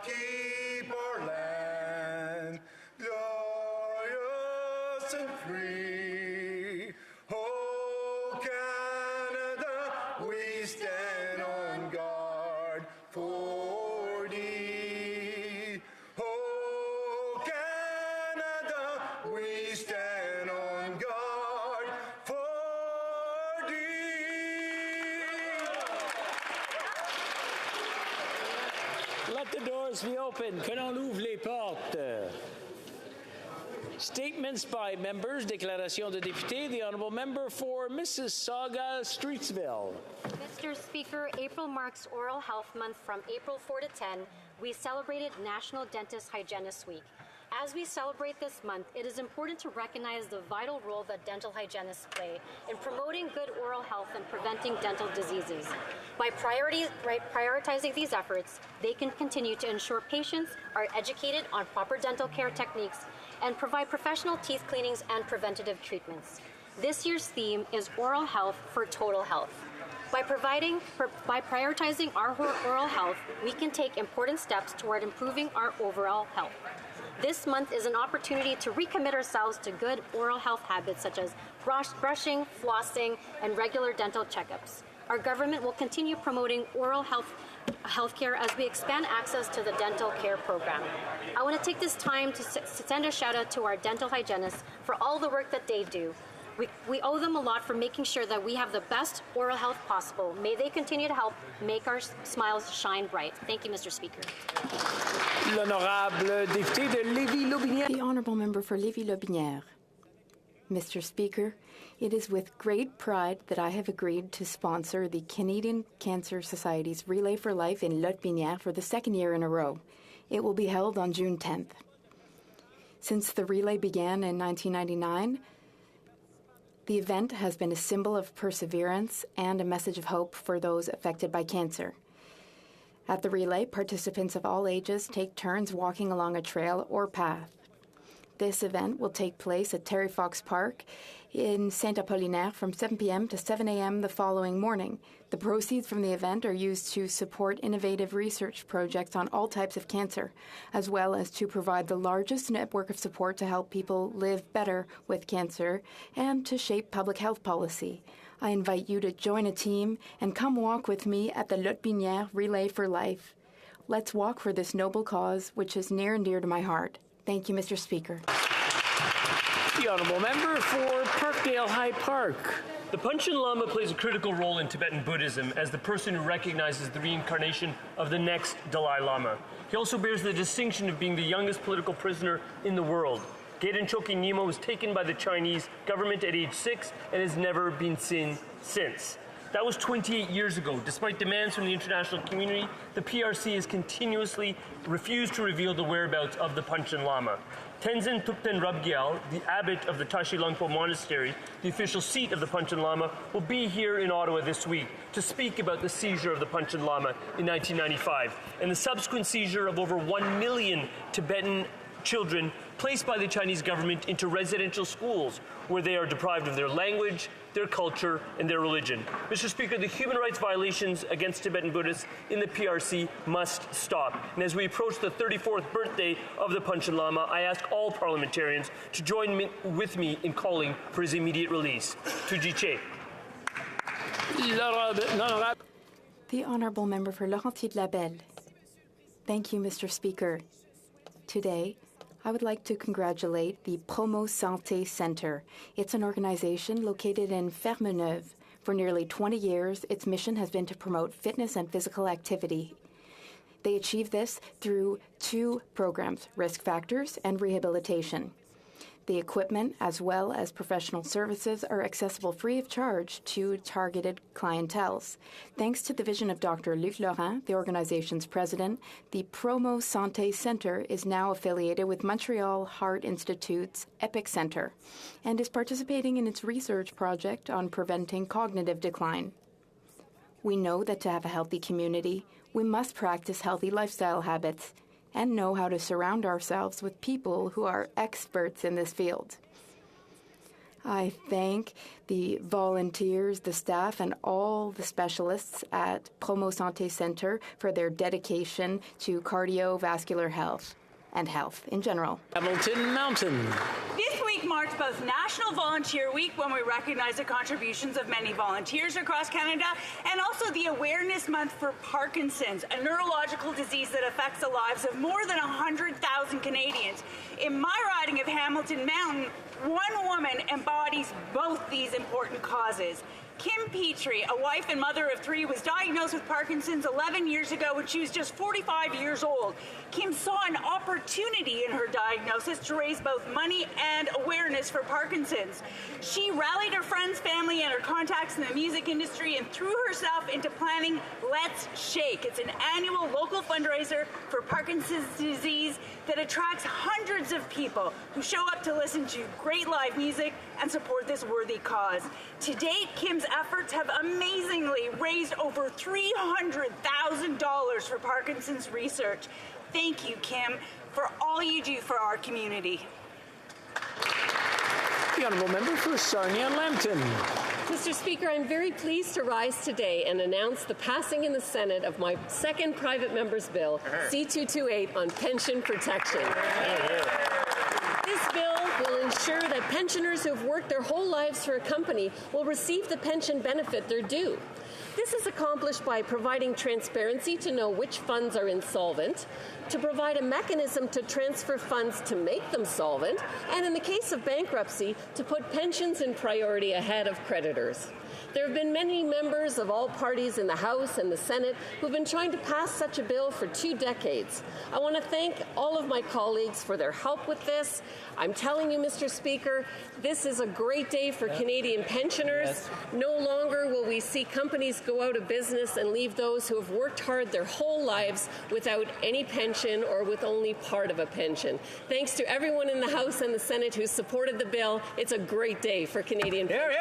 keep our land glorious and free. Oh, Canada, we stand on guard for thee. Oh, Canada, we stand on guard for thee. Let the doors be open. Que l'on ouvre les portes. Statements by members. Déclaration de député. The honourable member for Mississauga, Streetsville. Mr. Speaker, April marks Oral Health Month from April 4 to 10. We celebrated National Dentist Hygienist Week. As we celebrate this month, it is important to recognize the vital role that dental hygienists play in promoting good oral health and preventing dental diseases. By prioritizing these efforts, they can continue to ensure patients are educated on proper dental care techniques and provide professional teeth cleanings and preventative treatments. This year's theme is Oral Health for Total Health. By prioritizing our oral health, we can take important steps toward improving our overall health. This month is an opportunity to recommit ourselves to good oral health habits such as brushing, flossing, and regular dental checkups. Our government will continue promoting oral health care as we expand access to the dental care program. I want to take this time to send a shout out to our dental hygienists for all the work that they do. We owe them a lot for making sure that we have the best oral health possible. May they continue to help make our smiles shine bright. Thank you, Mr. Speaker. L'honorable député de Lévis-Lotbinière. The honourable member for Lévis-Lotbinière. Mr. Speaker, it is with great pride that I have agreed to sponsor the Canadian Cancer Society's Relay for Life in Lotbinière for the second year in a row. It will be held on June 10th. Since the relay began in 1999, the event has been a symbol of perseverance and a message of hope for those affected by cancer. At the relay, participants of all ages take turns walking along a trail or path. This event will take place at Terry Fox Park in Saint-Apollinaire from 7 p.m. to 7 a.m. the following morning. The proceeds from the event are used to support innovative research projects on all types of cancer, as well as to provide the largest network of support to help people live better with cancer and to shape public health policy. I invite you to join a team and come walk with me at the Lotbinière Relay for Life. Let's walk for this noble cause, which is near and dear to my heart. Thank you, Mr. Speaker. The honourable member for Parkdale High Park. The Panchen Lama plays a critical role in Tibetan Buddhism as the person who recognizes the reincarnation of the next Dalai Lama. He also bears the distinction of being the youngest political prisoner in the world. Geden Choki Nyima was taken by the Chinese government at age 6 and has never been seen since. That was 28 years ago. Despite demands from the international community, the PRC has continuously refused to reveal the whereabouts of the Panchen Lama. Tenzin Thupten Rabgyal, the abbot of the Tashi Langpo Monastery, the official seat of the Panchen Lama, will be here in Ottawa this week to speak about the seizure of the Panchen Lama in 1995 and the subsequent seizure of over 1 million Tibetan children placed by the Chinese government into residential schools where they are deprived of their language, their culture, and their religion. Mr. Speaker, the human rights violations against Tibetan Buddhists in the PRC must stop. And as we approach the 34th birthday of the Panchen Lama, I ask all parliamentarians to join with me in calling for his immediate release. Tujiche. The honourable member for Laurentier-de-la-Belle. Thank you, Mr. Speaker. Today, I would like to congratulate the Promo Santé Centre. It's an organization located in Ferme-Neuve. For nearly 20 years, its mission has been to promote fitness and physical activity. They achieve this through 2 programs, risk factors and rehabilitation. The equipment, as well as professional services, are accessible free of charge to targeted clienteles. Thanks to the vision of Dr. Luc Laurent, the organization's president, the Promo Santé Centre is now affiliated with Montreal Heart Institute's EPIC Centre and is participating in its research project on preventing cognitive decline. We know that to have a healthy community, we must practice healthy lifestyle habits and know how to surround ourselves with people who are experts in this field. I thank the volunteers, the staff, and all the specialists at Promo Santé Centre for their dedication to cardiovascular health and health in general. Hamilton Mountain. This week marks both National Volunteer Week, when we recognize the contributions of many volunteers across Canada, and also the Awareness Month for Parkinson's, a neurological disease that affects the lives of more than 100,000 Canadians. In my riding of Hamilton Mountain, one woman embodies both these important causes. Kim Petrie, a wife and mother of 3, was diagnosed with Parkinson's 11 years ago when she was just 45 years old. Kim saw an opportunity in her diagnosis to raise both money and awareness for Parkinson's. She rallied her friends, family, and her contacts in the music industry and threw herself into planning Let's Shake. It's an annual local fundraiser for Parkinson's disease that attracts hundreds of people who show up to listen to great live music and support this worthy cause. To date, Kim's efforts have amazingly raised over $300,000 for Parkinson's research. Thank you, Kim, for all you do for our community. The Honourable Member for Sarnia-Lambton. Mr. Speaker, I'm very pleased to rise today and announce the passing in the Senate of my second private member's bill, C-228, on pension protection. This bill will ensure that pensioners who have worked their whole lives for a company will receive the pension benefit they're due. This is accomplished by providing transparency to know which funds are insolvent, to provide a mechanism to transfer funds to make them solvent, and in the case of bankruptcy, to put pensions in priority ahead of creditors. There have been many members of all parties in the House and the Senate who have been trying to pass such a bill for 2 decades. I want to thank all of my colleagues for their help with this. I'm telling you, Mr. Speaker, this is a great day for Canadian pensioners. Yes. No longer will we see companies go out of business and leave those who have worked hard their whole lives without any pension or with only part of a pension. Thanks to everyone in the House and the Senate who supported the bill. It's a great day for Canadian pensioners.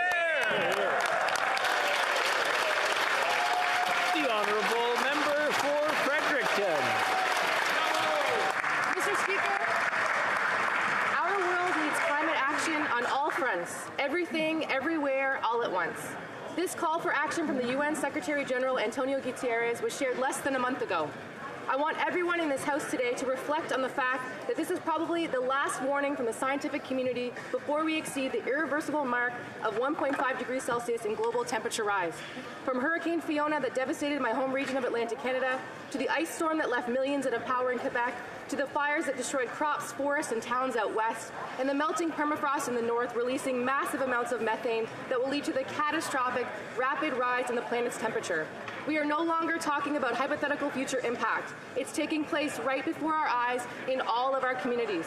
The Honourable Member for Fredericton. Mr. Speaker, our world needs climate action on all fronts, everything, everywhere, all at once. This call for action from the UN Secretary General Antonio Guterres was shared less than a month ago. I want everyone in this House today to reflect on the fact that this is probably the last warning from the scientific community before we exceed the irreversible mark of 1.5 degrees Celsius in global temperature rise. From Hurricane Fiona that devastated my home region of Atlantic Canada, to the ice storm that left millions out of power in Quebec, to the fires that destroyed crops, forests, and towns out west, and the melting permafrost in the north releasing massive amounts of methane that will lead to the catastrophic, rapid rise in the planet's temperature. We are no longer talking about hypothetical future impact. It's taking place right before our eyes in all of our communities.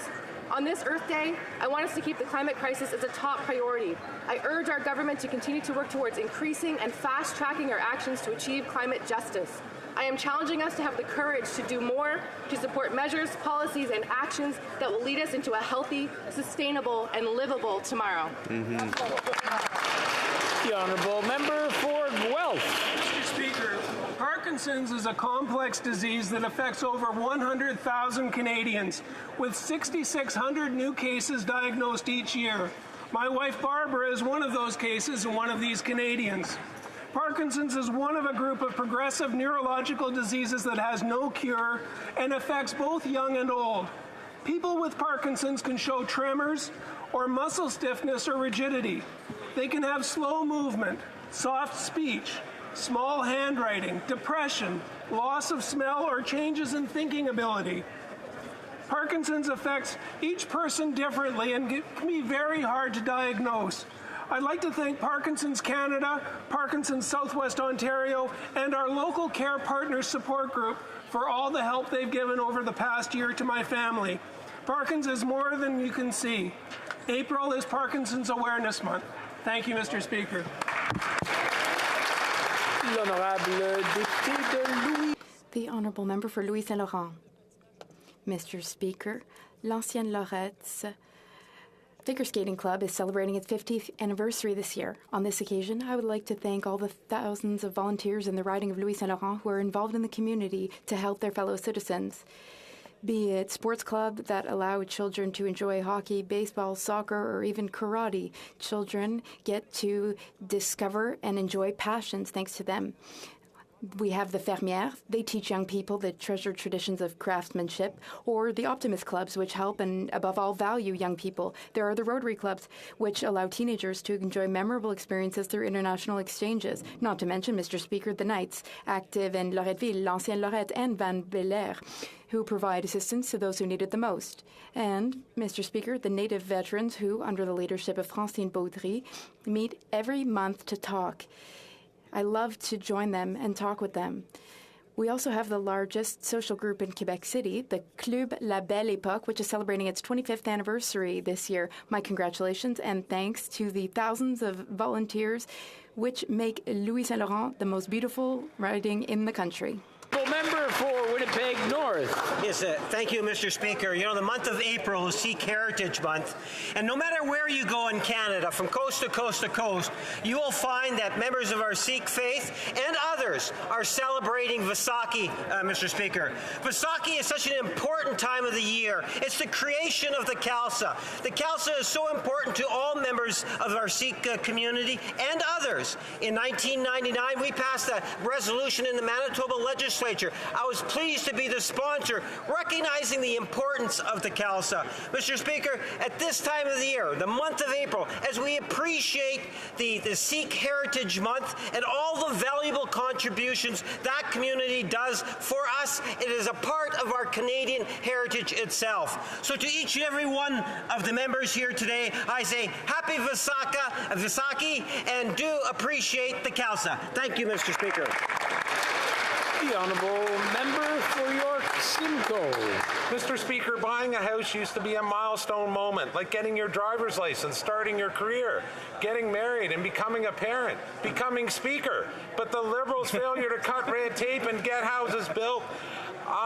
On this Earth Day, I want us to keep the climate crisis as a top priority. I urge our government to continue to work towards increasing and fast-tracking our actions to achieve climate justice. I am challenging us to have the courage to do more to support measures, policies, and actions that will lead us into a healthy, sustainable, and livable tomorrow. The Honourable Member for Guelph. Mr. Speaker, Parkinson's is a complex disease that affects over 100,000 Canadians, with 6,600 new cases diagnosed each year. My wife Barbara is one of those cases and one of these Canadians. Parkinson's is one of a group of progressive neurological diseases that has no cure and affects both young and old. People with Parkinson's can show tremors or muscle stiffness or rigidity. They can have slow movement, soft speech, small handwriting, depression, loss of smell, or changes in thinking ability. Parkinson's affects each person differently and can be very hard to diagnose. I'd like to thank Parkinson's Canada, Parkinson's Southwest Ontario, and our local Care Partners support group for all the help they've given over the past year to my family. Parkinson's is more than you can see. April is Parkinson's Awareness Month. Thank you, Mr. Speaker. The Honourable Member for Louis Saint Laurent. Mr. Speaker, l'Ancienne Lorette's Figure Skating Club is celebrating its 50th anniversary this year. On this occasion, I would like to thank all the thousands of volunteers in the riding of Louis Saint Laurent who are involved in the community to help their fellow citizens. be it sports clubs that allow children to enjoy hockey, baseball, soccer, or even karate. Children get to discover and enjoy passions thanks to them. We have the Fermières. They teach young people the treasured traditions of craftsmanship, or the Optimist Clubs, which help and, above all, value young people. There are the Rotary Clubs, which allow teenagers to enjoy memorable experiences through international exchanges. Not to mention, Mr. Speaker, the Knights, active in Loretteville, l'Ancienne Lorette, and Van Belair, who provide assistance to those who need it the most. And, Mr. Speaker, the Native veterans who, under the leadership of Francine Baudry, meet every month to talk. I love to join them and talk with them. We also have the largest social group in Quebec City, the Club La Belle Époque, which is celebrating its 25th anniversary this year. My congratulations and thanks to the thousands of volunteers which make Louis Saint Laurent the most beautiful riding in the country. Member for Winnipeg North. Yes, thank you, Mr. Speaker. You know, the month of April is Sikh Heritage Month, and no matter where you go in Canada, from coast to coast to coast, you will find that members of our Sikh faith and others are celebrating Vaisakhi, Mr. Speaker. Vaisakhi is such an important time of the year. It's the creation of the Khalsa. The Khalsa is so important to all members of our Sikh community and others. In 1999, we passed a resolution in the Manitoba legislature. I was pleased to be the sponsor, recognizing the importance of the Khalsa. Mr. Speaker, at this time of the year, the month of April, as we appreciate the Sikh Heritage Month and all the valuable contributions that community does for us, it is a part of our Canadian heritage itself. So to each and every one of the members here today, I say Happy Vaisakhi, and do appreciate the Khalsa. Thank you, Mr. Speaker. The Honourable Member for York Simcoe. Mr. Speaker, buying a house used to be a milestone moment, like getting your driver's license, starting your career, getting married and becoming a parent, becoming Speaker. But the Liberals' failure to cut red tape and get houses built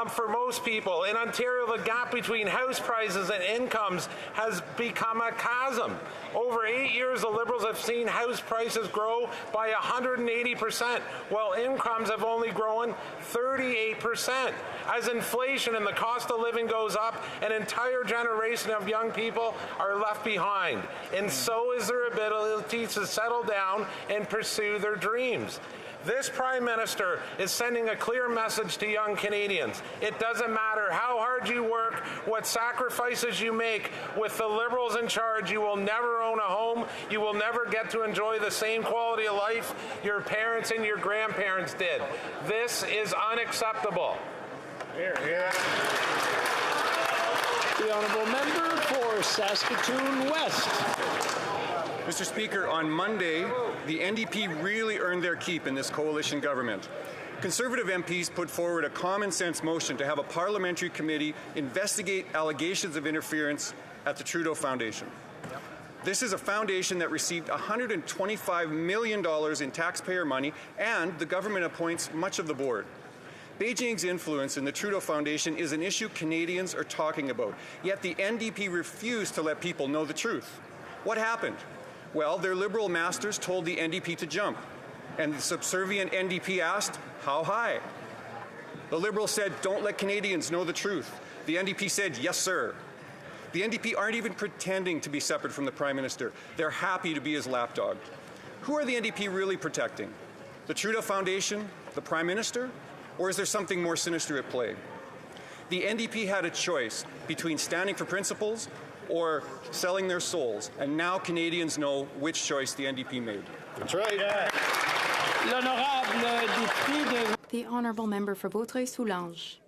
for most people. In Ontario, the gap between house prices and incomes has become a chasm. Over 8 years, the Liberals have seen house prices grow by 180%, while incomes have only grown 38%. As inflation and the cost of living goes up, an entire generation of young people are left behind, and so is their ability to settle down and pursue their dreams. This Prime Minister is sending a clear message to young Canadians. It doesn't matter how hard you work, what sacrifices you make. With the Liberals in charge, you will never own a home. You will never get to enjoy the same quality of life your parents and your grandparents did. This is unacceptable. Here, here. The Honourable Member for Saskatoon West. Mr. Speaker, on Monday, the NDP really earned their keep in this coalition government. Conservative MPs put forward a common-sense motion to have a parliamentary committee investigate allegations of interference at the Trudeau Foundation. This is a foundation that received $125 million in taxpayer money, and the government appoints much of the board. Beijing's influence in the Trudeau Foundation is an issue Canadians are talking about, yet the NDP refused to let people know the truth. What happened? Well, their Liberal masters told the NDP to jump, and the subservient NDP asked, how high? The Liberals said, don't let Canadians know the truth. The NDP said, yes, sir. The NDP aren't even pretending to be separate from the Prime Minister. They're happy to be his lapdog. Who are the NDP really protecting? The Trudeau Foundation, the Prime Minister, or is there something more sinister at play? The NDP had a choice between standing for principles or selling their souls, and now Canadians know which choice the NDP made. That's right. Yeah. The Honourable Member for Vaudreuil-Soulanges.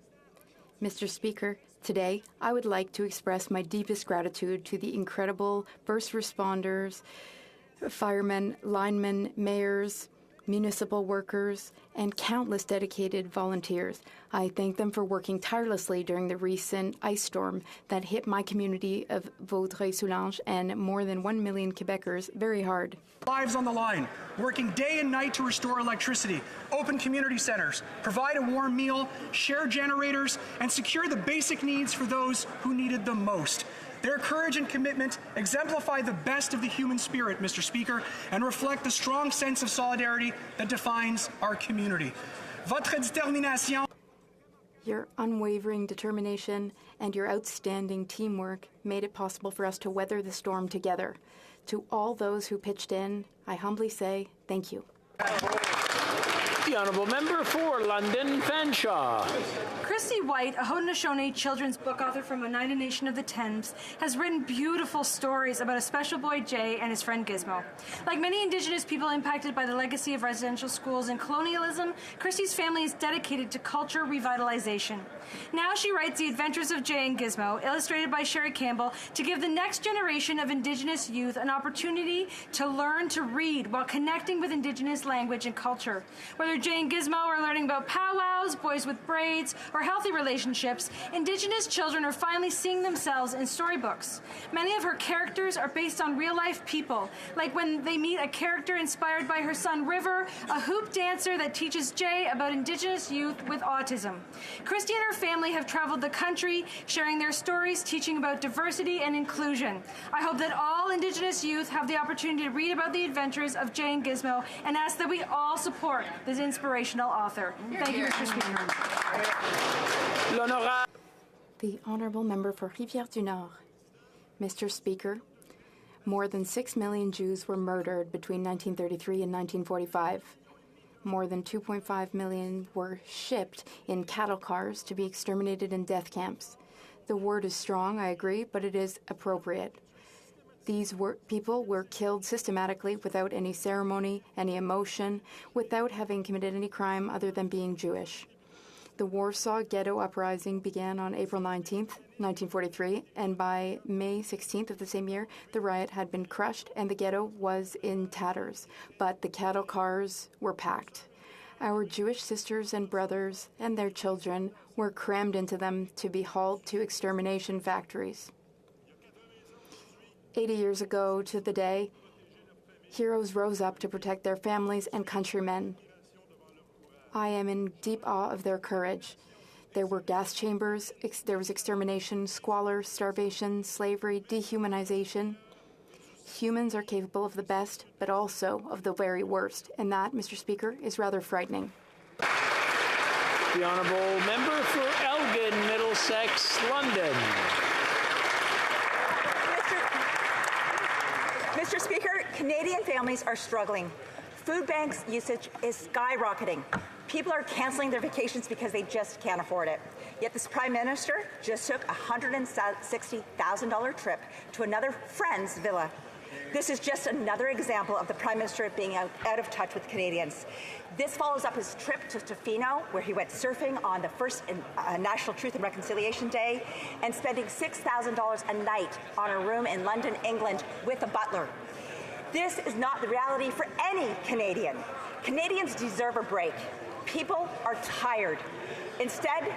Mr. Speaker, today I would like to express my deepest gratitude to the incredible first responders, firemen, linemen, mayors, municipal workers, and countless dedicated volunteers. I thank them for working tirelessly during the recent ice storm that hit my community of Vaudreuil-Soulanges and more than 1 million Quebecers very hard. Lives on the line, working day and night to restore electricity, open community centers, provide a warm meal, share generators, and secure the basic needs for those who needed them most. Their courage and commitment exemplify the best of the human spirit, Mr. Speaker, and reflect the strong sense of solidarity that defines our community. Votre détermination. Your unwavering determination and your outstanding teamwork made it possible for us to weather the storm together. To all those who pitched in, I humbly say thank you. The Honourable Member for London Fanshawe. Christy White, a Haudenosaunee children's book author from Oneida Nation of the Thames, has written beautiful stories about a special boy, Jay, and his friend Gizmo. Like many Indigenous people impacted by the legacy of residential schools and colonialism, Christy's family is dedicated to culture revitalization. Now she writes The Adventures of Jay and Gizmo, illustrated by Sherry Campbell, to give the next generation of Indigenous youth an opportunity to learn to read while connecting with Indigenous language and culture. Whether Jay and Gizmo are learning about powwows, boys with braids, or healthy relationships, Indigenous children are finally seeing themselves in storybooks. Many of her characters are based on real-life people, like when they meet a character inspired by her son River, a hoop dancer that teaches Jay about Indigenous youth with autism. Christy and her family have traveled the country, sharing their stories, teaching about diversity and inclusion. I hope that all Indigenous youth have the opportunity to read about the adventures of Jay and Gizmo, and ask that we all support this inspirational author. Thank you, Mr. Speaker. The Honourable Member for Rivière-du-Nord. Mr. Speaker, more than 6 million Jews were murdered between 1933 and 1945. More than 2.5 million were shipped in cattle cars to be exterminated in death camps. The word is strong, I agree, but it is appropriate. These people were killed systematically without any ceremony, any emotion, without having committed any crime other than being Jewish. The Warsaw Ghetto Uprising began on April 19th, 1943, and by May 16th of the same year, the riot had been crushed and the ghetto was in tatters, but the cattle cars were packed. Our Jewish sisters and brothers and their children were crammed into them to be hauled to extermination factories. 80 years ago to the day, heroes rose up to protect their families and countrymen. I am in deep awe of their courage. There were gas chambers, there was extermination, squalor, starvation, slavery, dehumanization. Humans are capable of the best, but also of the very worst, and that, Mr. Speaker, is rather frightening. The Honourable Member for Elgin, Middlesex, London. Mr. Speaker, Canadian families are struggling. Food banks usage is skyrocketing. People are canceling their vacations because they just can't afford it. Yet this Prime Minister just took a $160,000 trip to another friend's villa. This is just another example of the Prime Minister being out of touch with Canadians. This follows up his trip to Tofino, where he went surfing on the first National Truth and Reconciliation Day, and spending $6,000 a night on a room in London, England, with a butler. This is not the reality for any Canadian. Canadians deserve a break. People are tired. Instead,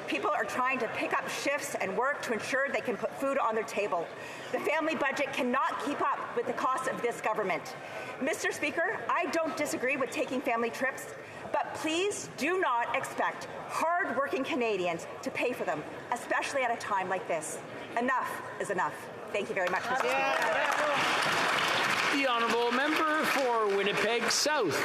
people are trying to pick up shifts and work to ensure they can put food on their table. The family budget cannot keep up with the costs of this government. Mr. Speaker, I don't disagree with taking family trips, but please do not expect hard-working Canadians to pay for them, especially at a time like this. Enough is enough. Thank you very much, Mr. Speaker. The Honourable Member for Winnipeg South.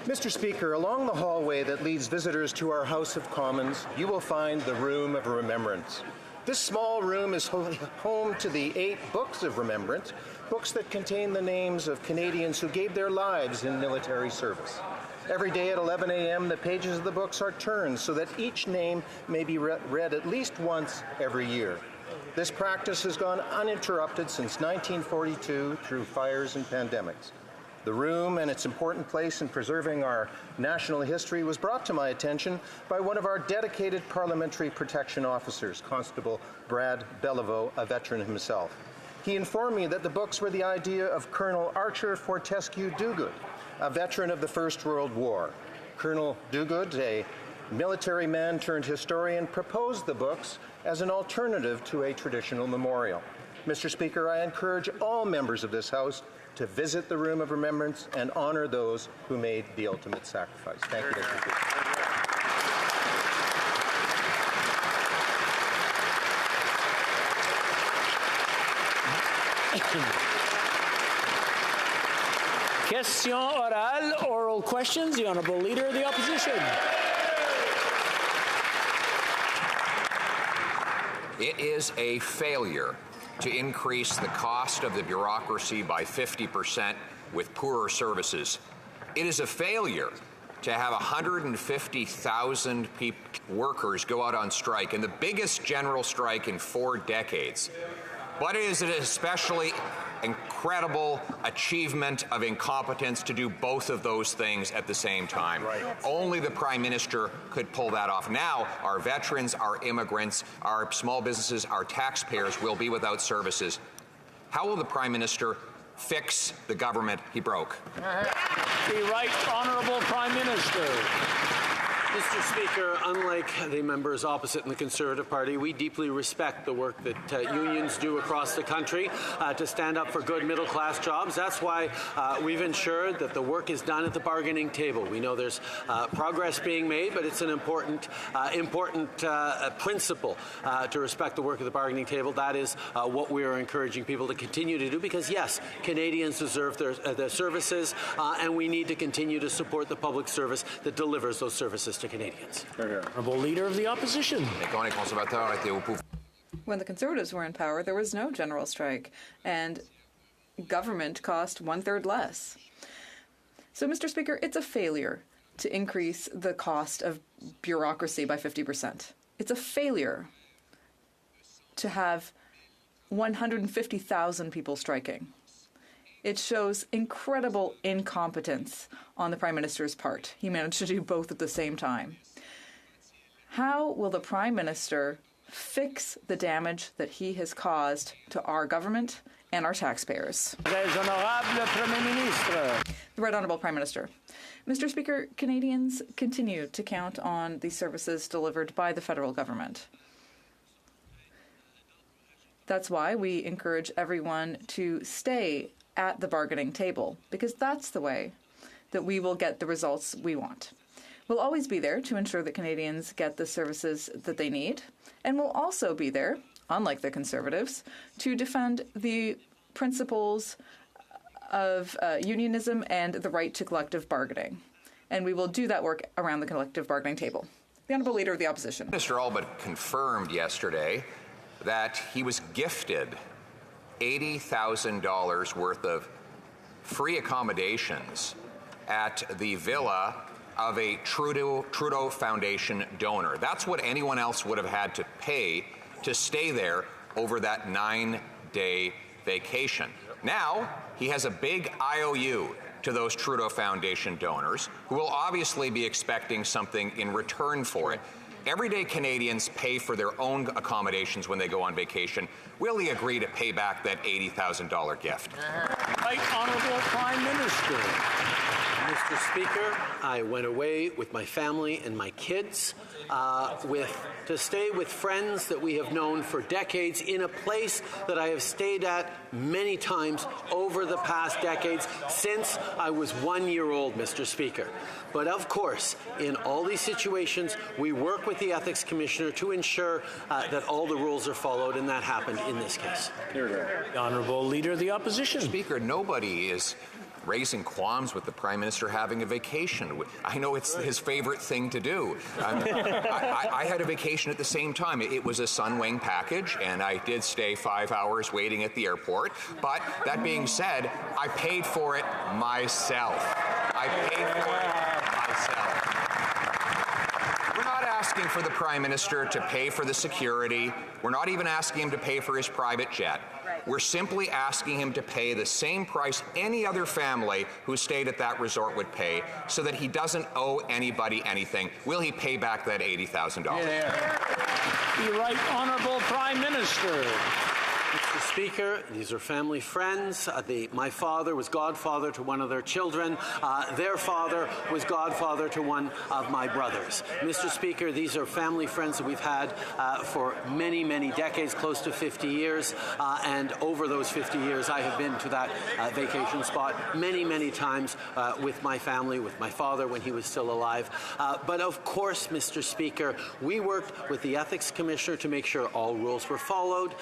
Mr. Speaker, along the hallway that leads visitors to our House of Commons, you will find the Room of Remembrance. This small room is home to the 8 books of remembrance, books that contain the names of Canadians who gave their lives in military service. Every day at 11 a.m., the pages of the books are turned so that each name may be read at least once every year. This practice has gone uninterrupted since 1942 through fires and pandemics. The room and its important place in preserving our national history was brought to my attention by one of our dedicated parliamentary protection officers, Constable Brad Beliveau, a veteran himself. He informed me that the books were the idea of Colonel Archer Fortescue Dogood, a veteran of the First World War. Colonel Dogood, a military man turned historian, proposed the books as an alternative to a traditional memorial. Mr. Speaker, I encourage all members of this House to visit the Room of Remembrance and honor those who made the ultimate sacrifice. Thank you, Mr. Speaker. Question orale, oral questions. The Honourable Leader of the Opposition. It is a failure to increase the cost of the bureaucracy by 50% with poorer services. It is a failure to have 150,000 workers go out on strike, and the biggest general strike in 4 decades. But it is an especially incredible achievement of incompetence to do both of those things at the same time. Only the Prime Minister could pull that off. Now, our veterans, our immigrants, our small businesses, our taxpayers will be without services. How will the Prime Minister fix the government he broke? The Right Honourable Prime Minister. Mr. Speaker, unlike the members opposite in the Conservative Party, we deeply respect the work that unions do across the country to stand up for good middle-class jobs. That's why we've ensured that the work is done at the bargaining table. We know there's progress being made, but it's an important principle to respect the work of the bargaining table. That is what we are encouraging people to continue to do because, yes, Canadians deserve their services, and we need to continue to support the public service that delivers those services to Canadians. Honourable Leader of the Opposition. When the Conservatives were in power, there was no general strike, and government cost 1/3 less. So, Mr. Speaker, it's a failure to increase the cost of bureaucracy by 50%. It's a failure to have 150,000 people striking. It shows incredible incompetence on the Prime Minister's part. He managed to do both at the same time. How will the Prime Minister fix the damage that he has caused to our government and our taxpayers? The Right Honourable Prime Minister. Mr. Speaker, Canadians continue to count on the services delivered by the federal government. That's why we encourage everyone to stay at the bargaining table, because that's the way that we will get the results we want. We'll always be there to ensure that Canadians get the services that they need, and we'll also be there, unlike the Conservatives, to defend the principles of unionism and the right to collective bargaining. And we will do that work around the collective bargaining table. The Honourable Leader of the Opposition. Mr. Albert confirmed yesterday that he was gifted $80,000 worth of free accommodations at the villa of a Trudeau Foundation donor. That's what anyone else would have had to pay to stay there over that 9-day vacation. Now, he has a big IOU to those Trudeau Foundation donors, who will obviously be expecting something in return for it. Everyday Canadians pay for their own accommodations when they go on vacation. Will he agree to pay back that $80,000 gift? Right Honourable Prime Minister. Mr. Speaker, I went away with my family and my kids to stay with friends that we have known for decades in a place that I have stayed at many times over the past decades since I was 1 year old, Mr. Speaker. But of course, in all these situations, we work with the Ethics Commissioner to ensure that all the rules are followed, and that happened in this case. The Honourable Leader of the Opposition. Speaker, nobody is raising qualms with the Prime Minister having a vacation. I know it's his favorite thing to do. I had a vacation at the same time. It was a Sunwing package, and I did stay 5 hours waiting at the airport. But that being said, I paid for it myself. I paid for it myself. We're not asking for the Prime Minister to pay for the security. We're not even asking him to pay for his private jet. We're simply asking him to pay the same price any other family who stayed at that resort would pay, so that he doesn't owe anybody anything. Will he pay back that $80,000? The Right Honourable Prime Minister. Mr. Speaker, these are family friends. My father was godfather to one of their children. Their father was godfather to one of my brothers. Mr. Speaker, these are family friends that we've had for many, many decades, close to 50 years. And over those 50 years, I have been to that vacation spot many, many times with my family, with my father when he was still alive. But of course, Mr. Speaker, we worked with the Ethics Commissioner to make sure all rules were followed,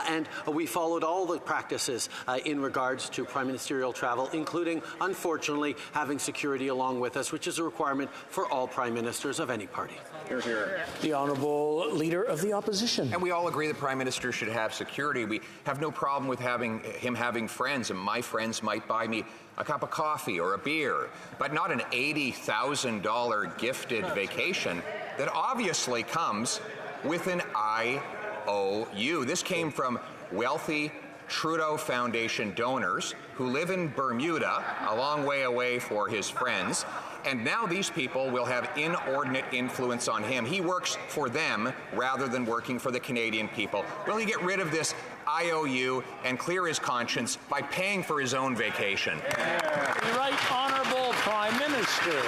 and we followed all the practices in regards to prime ministerial travel, including, unfortunately, having security along with us, which is a requirement for all prime ministers of any party. Here, here. The Honourable Leader of the Opposition. And we all agree the Prime Minister should have security. We have no problem with him having friends, and my friends might buy me a cup of coffee or a beer, but not an $80,000 gifted vacation that obviously comes with an IOU. This came from wealthy Trudeau Foundation donors who live in Bermuda, a long way away for his friends. And now these people will have inordinate influence on him. He works for them rather than working for the Canadian people. Will he get rid of this IOU and clear his conscience by paying for his own vacation? The Right Honourable Prime Minister.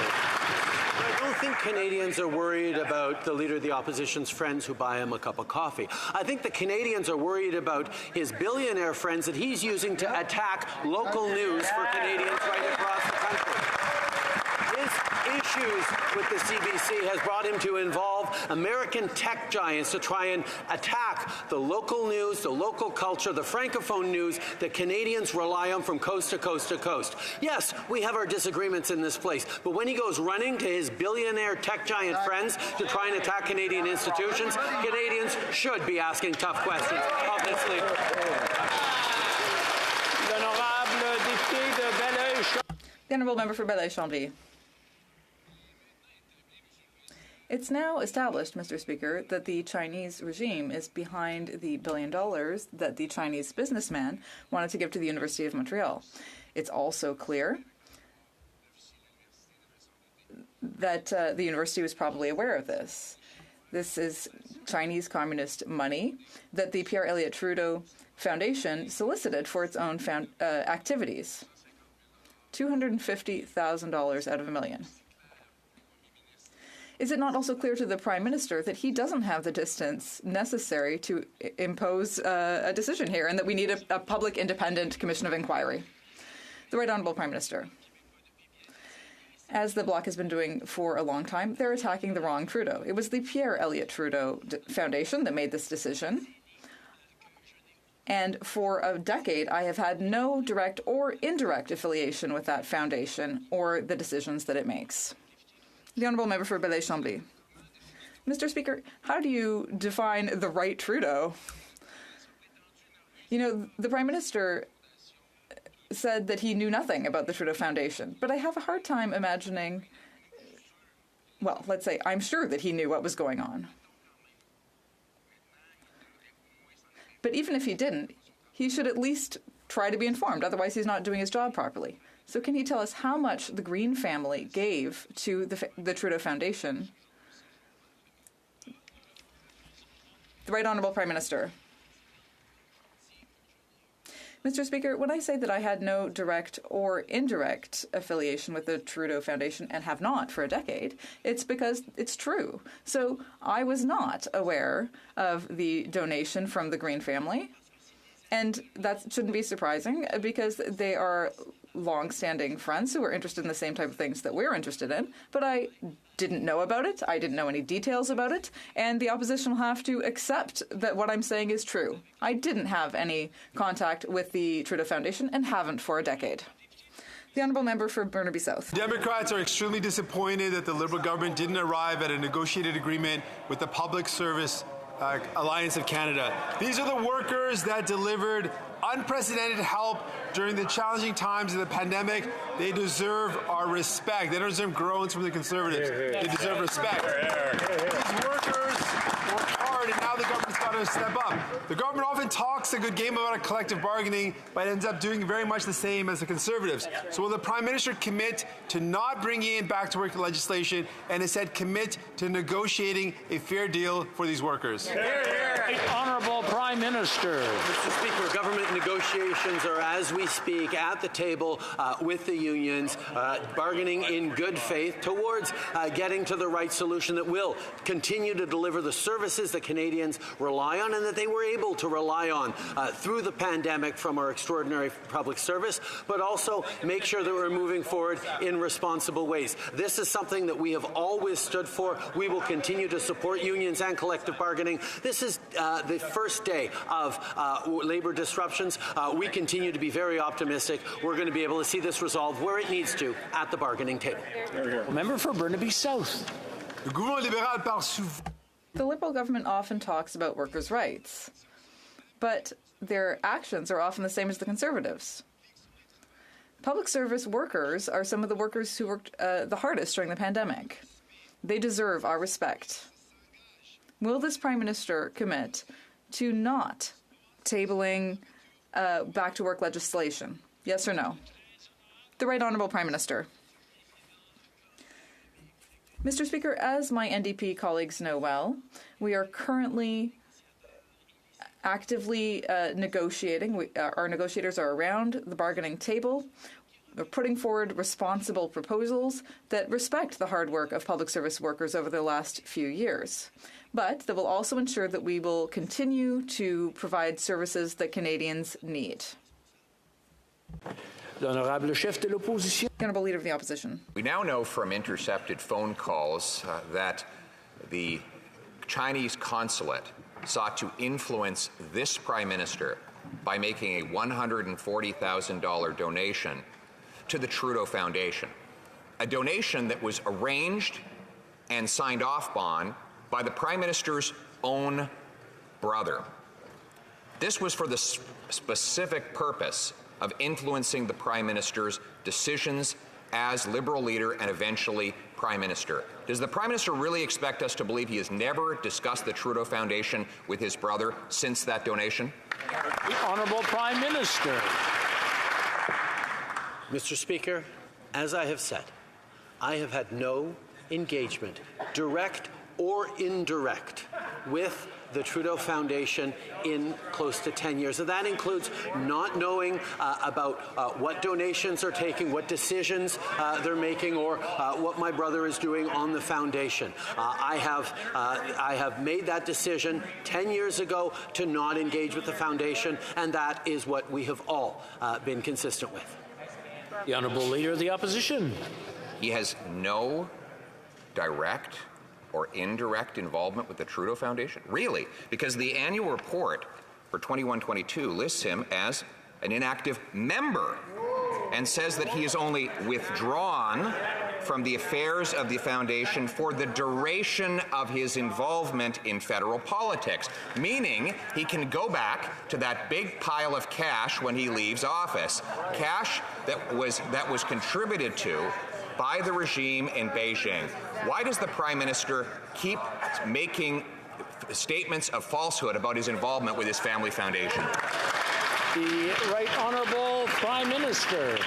I don't think Canadians are worried about the Leader of the Opposition's friends who buy him a cup of coffee. I think the Canadians are worried about his billionaire friends that he's using to attack local news for Canadians right across the country. His issues with the CBC has brought him to involve American tech giants to try and attack the local news, the local culture, the francophone news that Canadians rely on from coast to coast to coast. Yes, we have our disagreements in this place, but when he goes running to his billionaire tech giant friends to try and attack Canadian institutions, Canadians should be asking tough questions of this leader. The Honourable Member for Belleuil-Chambly. It's now established, Mr. Speaker, that the Chinese regime is behind the $1 billion that the Chinese businessman wanted to give to the University of Montreal. It's also clear that the university was probably aware of this. This is Chinese communist money that the Pierre Elliott Trudeau Foundation solicited for its own activities. $250,000 out of $1 million. Is it not also clear to the Prime Minister that he doesn't have the distance necessary to impose a decision here and that we need a public independent commission of inquiry? The Right Honourable Prime Minister. As the Bloc has been doing for a long time, they're attacking the wrong Trudeau. It was the Pierre Elliott Trudeau Foundation that made this decision. And for a decade, I have had no direct or indirect affiliation with that foundation or the decisions that it makes. The Honourable Member for Belleuil-Chambly. Mr. Speaker, how do you define the right Trudeau? You know, the Prime Minister said that he knew nothing about the Trudeau Foundation, but I have a hard time imagining, well, let's say I'm sure that he knew what was going on. But even if he didn't, he should at least try to be informed, otherwise he's not doing his job properly. So can you tell us how much the Green family gave to the Trudeau Foundation? The Right Honourable Prime Minister. Mr. Speaker, when I say that I had no direct or indirect affiliation with the Trudeau Foundation and have not for a decade, it's because it's true. So I was not aware of the donation from the Green family, and that shouldn't be surprising because they are long-standing friends who are interested in the same type of things that we're interested in, but I didn't know about it. I didn't know any details about it, and the opposition will have to accept that what I'm saying is true. I didn't have any contact with the Trudeau Foundation and haven't for a decade. The Honourable Member for Burnaby South. Democrats are extremely disappointed that the Liberal government didn't arrive at a negotiated agreement with the Public Service Alliance of Canada. These are the workers that delivered unprecedented help during the challenging times of the pandemic. They deserve our respect. They don't deserve groans from the Conservatives. They deserve respect. These workers work hard, and now the government's got to step up. The government often talks a good game about a collective bargaining, but ends up doing very much the same as the Conservatives. So will the Prime Minister commit to not bringing in back-to-work legislation and instead commit to negotiating a fair deal for these workers? Honourable Prime Minister. Mr. Speaker, government negotiations are, as we speak, at the table with the unions, bargaining in good faith towards getting to the right solution that will continue to deliver the services that Canadians rely on and that they were able to rely on through the pandemic from our extraordinary public service, but also make sure that we're moving forward in responsible ways. This is something that we have always stood for. We will continue to support unions and collective bargaining. This is the first day of labour disruptions. We continue to be very optimistic. We're going to be able to see this resolved where it needs to at the bargaining table. Member for Burnaby South. Le gouvernement libéral parle souvent. The Liberal government often talks about workers' rights, but their actions are often the same as the Conservatives. Public service workers are some of the workers who worked the hardest during the pandemic. They deserve our respect. Will this Prime Minister commit to not tabling back-to-work legislation? Yes or no? The Right Honourable Prime Minister. Mr. Speaker, as my NDP colleagues know well, we are currently actively negotiating. Our negotiators are around the bargaining table. We're putting forward responsible proposals that respect the hard work of public service workers over the last few years, but that will also ensure that we will continue to provide services that Canadians need. L'honorable chef de l'opposition. The Honourable Leader of the Opposition. We now know from intercepted phone calls that the Chinese consulate sought to influence this Prime Minister by making a $140,000 donation to the Trudeau Foundation, a donation that was arranged and signed off on by the Prime Minister's own brother. This was for the specific purpose of influencing the Prime Minister's decisions as Liberal leader and eventually Prime Minister. Does the Prime Minister really expect us to believe he has never discussed the Trudeau Foundation with his brother since that donation? The Honourable Prime Minister. Mr. Speaker, as I have said, I have had no engagement, direct or indirect, with the Trudeau Foundation in close to 10 years. And that includes not knowing about what donations are taking, what decisions they're making, or what my brother is doing on the foundation. I have made that decision 10 years ago to not engage with the foundation, and that is what we have all been consistent with. The Honourable Leader of the Opposition. He has no direct or indirect involvement with the Trudeau Foundation? Really? Because the annual report for 21-22 lists him as an inactive member and says that he is only withdrawn from the affairs of the foundation for the duration of his involvement in federal politics, meaning he can go back to that big pile of cash when he leaves office, cash that was contributed to by the regime in Beijing. Why does the Prime Minister keep making statements of falsehood about his involvement with his family foundation? The Right Honourable Prime Minister.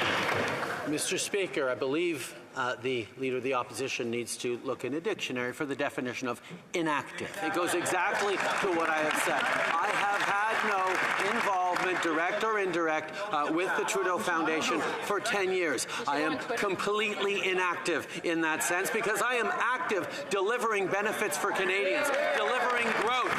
Mr. Speaker, I believe the Leader of the Opposition needs to look in a dictionary for the definition of inactive. It goes exactly to what I have said. I have had no involvement, direct or indirect, with the Trudeau Foundation for 10 years. I am completely inactive in that sense because I am active delivering benefits for Canadians, delivering growth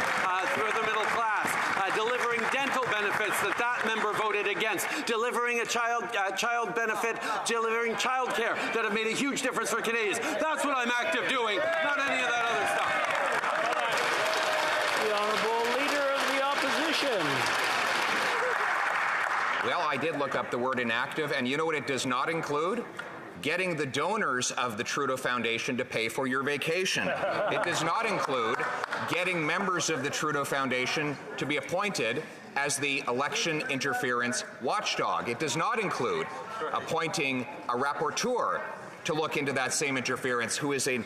through the middle class, delivering dental benefits that member voted against, delivering a child benefit, delivering child care that have made a huge difference for Canadians. That's what I'm active doing, not any of that other stuff. The Honourable Leader of the Opposition. Well, I did look up the word inactive, and you know what it does not include? Getting the donors of the Trudeau Foundation to pay for your vacation. It does not include getting members of the Trudeau Foundation to be appointed as the election interference watchdog. It does not include appointing a rapporteur to look into that same interference who was an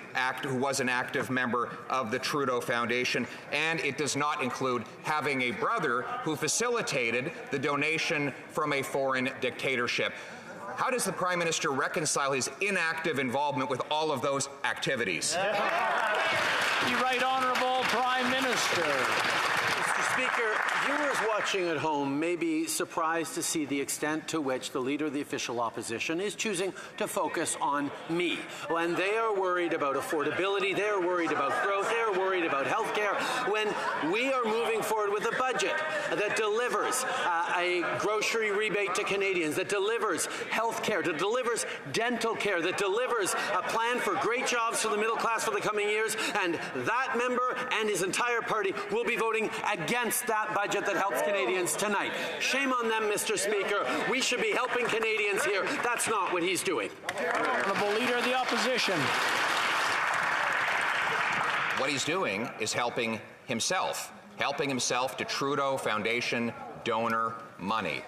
active member of the Trudeau Foundation, and it does not include having a brother who facilitated the donation from a foreign dictatorship. How does the Prime Minister reconcile his inactive involvement with all of those activities? The Right Honourable Prime Minister. Mr. Speaker, viewers watching at home may be surprised to see the extent to which the Leader of the official opposition is choosing to focus on me. When they are worried about affordability, they are worried about growth, they are worried about health care, when we are moving forward with a budget that delivers a grocery rebate to Canadians, that delivers health care, that delivers dental care, that delivers a plan for great jobs for the middle class for the coming years, and that member and his entire party will be voting against that budget that helps Canadians tonight. Shame on them, Mr. Speaker. We should be helping Canadians here. That's not what he's doing. Honourable Leader of the Opposition. what he's doing is helping himself to Trudeau Foundation donor money.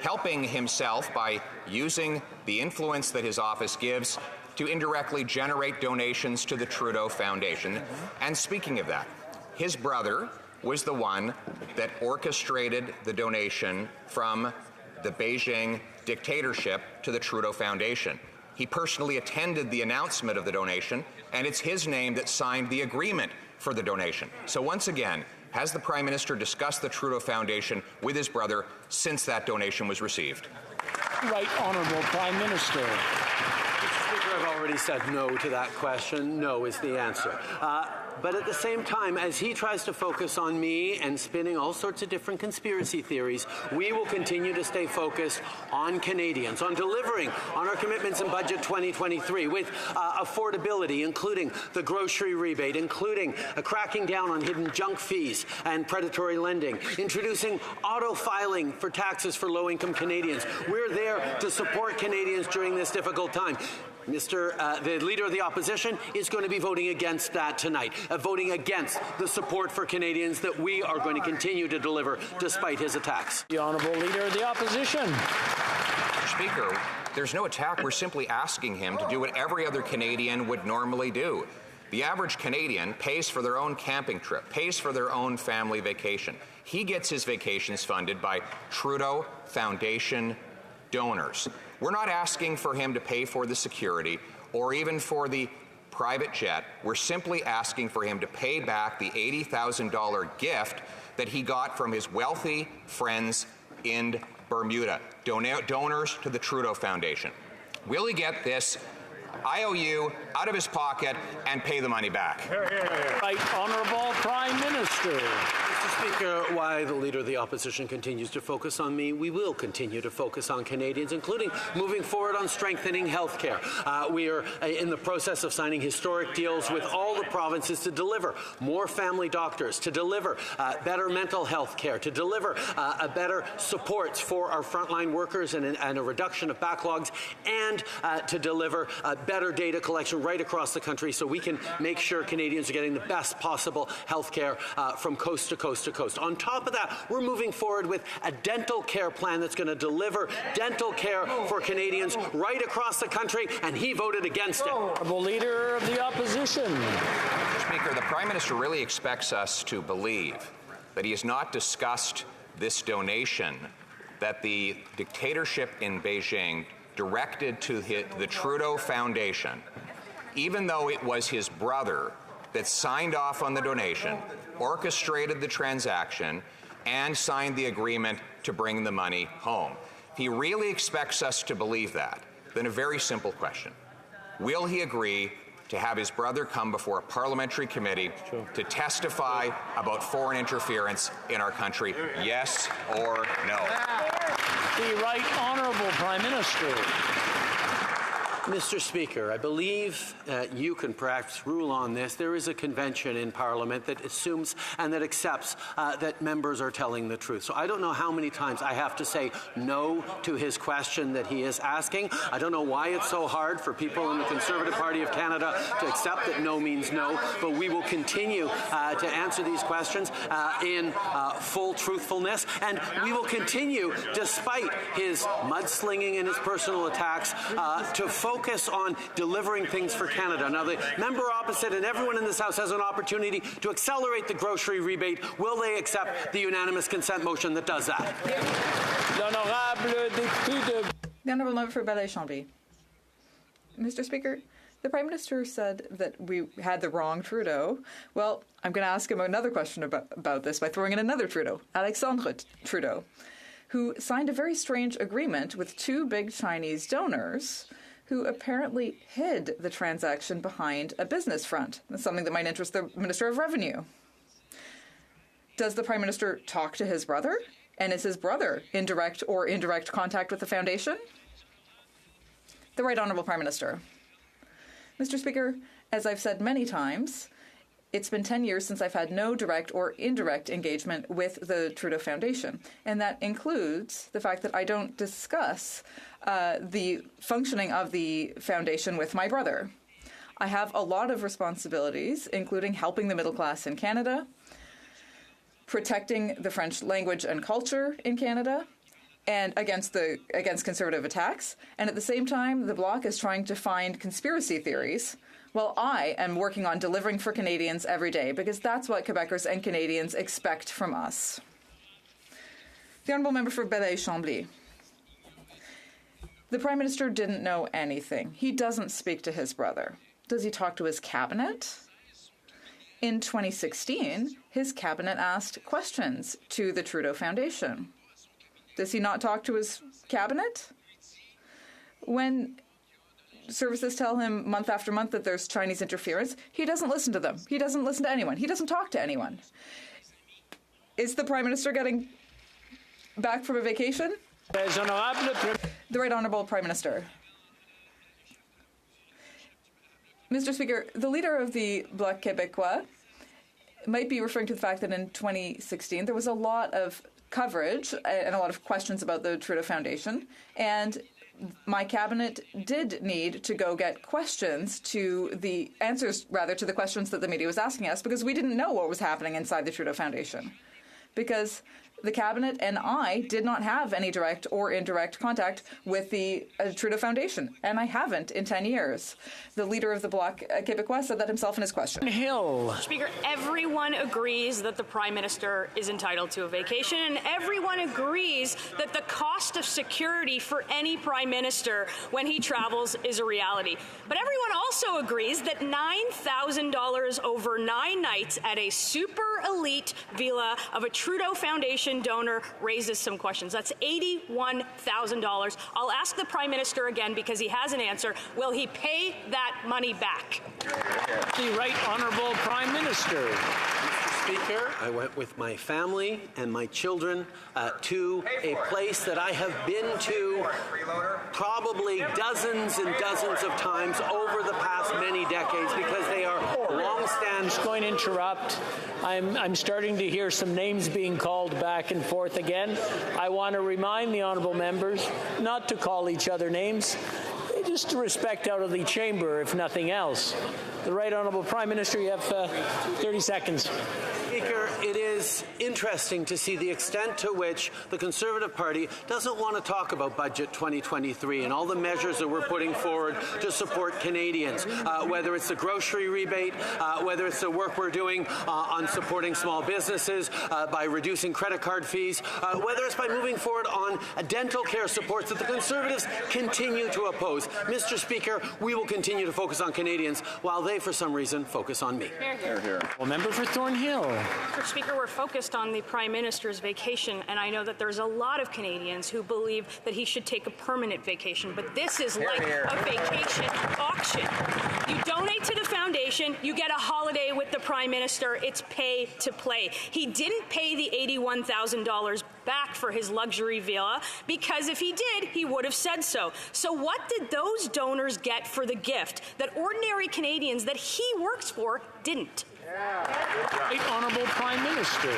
Helping himself by using the influence that his office gives to indirectly generate donations to the Trudeau Foundation. And speaking of that, his brother was the one that orchestrated the donation from the Beijing dictatorship to the Trudeau Foundation. He personally attended the announcement of the donation, and it's his name that signed the agreement for the donation. So once again, has the Prime Minister discussed the Trudeau Foundation with his brother since that donation was received? Right Honourable Prime Minister. Mr. Speaker, I've already said no to that question. No is the answer. But at the same time, as he tries to focus on me and spinning all sorts of different conspiracy theories, we will continue to stay focused on Canadians, on delivering on our commitments in Budget 2023 with affordability, including the grocery rebate, including cracking down on hidden junk fees and predatory lending, introducing auto-filing for taxes for low-income Canadians. We're there to support Canadians during this difficult time. The Leader of the Opposition is going to be voting against that tonight, voting against the support for Canadians that we are going to continue to deliver despite his attacks. The Honourable Leader of the Opposition. Mr. Speaker, there's no attack. We're simply asking him to do what every other Canadian would normally do. The average Canadian pays for their own camping trip, pays for their own family vacation. He gets his vacations funded by Trudeau Foundation donors. We're not asking for him to pay for the security or even for the private jet. We're simply asking for him to pay back the $80,000 gift that he got from his wealthy friends in Bermuda, donors to the Trudeau Foundation. Will he get this IOU out of his pocket and pay the money back? Right Honourable Prime Minister. Mr. Speaker, while the Leader of the Opposition continues to focus on me, we will continue to focus on Canadians, including moving forward on strengthening health care. We are in the process of signing historic deals with all the provinces to deliver more family doctors, to deliver better mental health care, to deliver better supports for our frontline workers and a reduction of backlogs, and to deliver better data collection right across the country so we can make sure Canadians are getting the best possible health care from coast to coast to coast. On top of that, we're moving forward with a dental care plan that's going to deliver dental care for Canadians right across the country, and he voted against it. Honourable Leader of the Opposition. Mr. Speaker, the Prime Minister really expects us to believe that he has not discussed this donation that the dictatorship in Beijing directed to the Trudeau Foundation, even though it was his brother that signed off on the donation, orchestrated the transaction, and signed the agreement to bring the money home. If he really expects us to believe that, then a very simple question. Will he agree to have his brother come before a parliamentary committee to testify about foreign interference in our country? Yes or no? The Right Honourable Prime Minister. Mr. Speaker, I believe you can perhaps rule on this. There is a convention in Parliament that assumes and that accepts that members are telling the truth. So I don't know how many times I have to say no to his question that he is asking. I don't know why it's so hard for people in the Conservative Party of Canada to accept that no means no, but we will continue to answer these questions in full truthfulness, and we will continue, despite his mudslinging and his personal attacks, to focus on delivering things for Canada. Now, the member opposite and everyone in this House has an opportunity to accelerate the grocery rebate. Will they accept the unanimous consent motion that does that? The Honourable Member for Bellay-Chambly. Mr. Speaker, the Prime Minister said that we had the wrong Trudeau. Well, I'm going to ask him another question about this by throwing in another Trudeau, Alexandre Trudeau, who signed a very strange agreement with two big Chinese donors who apparently hid the transaction behind a business front. That's something that might interest the Minister of Revenue. Does the Prime Minister talk to his brother? And is his brother in direct or indirect contact with the Foundation? The Right Honourable Prime Minister. Mr. Speaker, as I've said many times, it's been 10 years since I've had no direct or indirect engagement with the Trudeau Foundation, and that includes the fact that I don't discuss the functioning of the foundation with my brother. I have a lot of responsibilities, including helping the middle class in Canada, protecting the French language and culture in Canada, and against conservative attacks. And at the same time, the Bloc is trying to find conspiracy theories, while I am working on delivering for Canadians every day, because that's what Quebecers and Canadians expect from us. The Honourable Member for Belleuil-Chambly. The Prime Minister didn't know anything. He doesn't speak to his brother. Does he talk to his cabinet? In 2016, his cabinet asked questions to the Trudeau Foundation. Does he not talk to his cabinet? When services tell him month after month that there's Chinese interference, he doesn't listen to them. He doesn't listen to anyone. He doesn't talk to anyone. Is the Prime Minister getting back from a vacation? The Right Honourable Prime Minister. Mr. Speaker, the leader of the Bloc Québécois might be referring to the fact that in 2016 there was a lot of coverage and a lot of questions about the Trudeau Foundation, and my cabinet did need to go get answers to the questions that the media was asking us, because we didn't know what was happening inside the Trudeau Foundation. Because the cabinet and I did not have any direct or indirect contact with the Trudeau Foundation, and I haven't in 10 years. The leader of the Bloc Québécois said that himself in his question. Hill. Speaker, everyone agrees that the Prime Minister is entitled to a vacation, and everyone agrees that the cost of security for any Prime Minister when he travels is a reality. But everyone also agrees that $9,000 over 9 nights at a super elite villa of a Trudeau Foundation donor raises some questions. That's $81,000. I'll ask the Prime Minister again, because he has an answer. Will he pay that money back? The Right Honourable Prime Minister. Speaker, I went with my family and my children to a place that I have been to probably dozens and dozens of times over the past many decades, because they are long-standing. Just going to interrupt. I'm starting to hear some names being called back and forth again. I want to remind the honourable members not to call each other names, just to respect out of the chamber, if nothing else. The Right Honourable Prime Minister, you have 30 seconds. Speaker, it is interesting to see the extent to which the Conservative Party doesn't want to talk about Budget 2023 and all the measures that we're putting forward to support Canadians, whether it's the grocery rebate, whether it's the work we're doing on supporting small businesses, by reducing credit card fees, whether it's by moving forward on dental care supports that the Conservatives continue to oppose. Mr. Speaker, we will continue to focus on Canadians while they, for some reason, focus on me. Hear, hear. Well, member for Thornhill. Mr. Speaker, we're focused on the Prime Minister's vacation, and I know that there's a lot of Canadians who believe that he should take a permanent vacation, but this is like a vacation auction. You donate to the foundation, you get a holiday with the Prime Minister. It's pay to play. He didn't pay the $81,000 back for his luxury villa, because if he did, he would have said so. So what did those donors get for the gift that ordinary Canadians that he works for didn't? Right Honourable Prime Minister.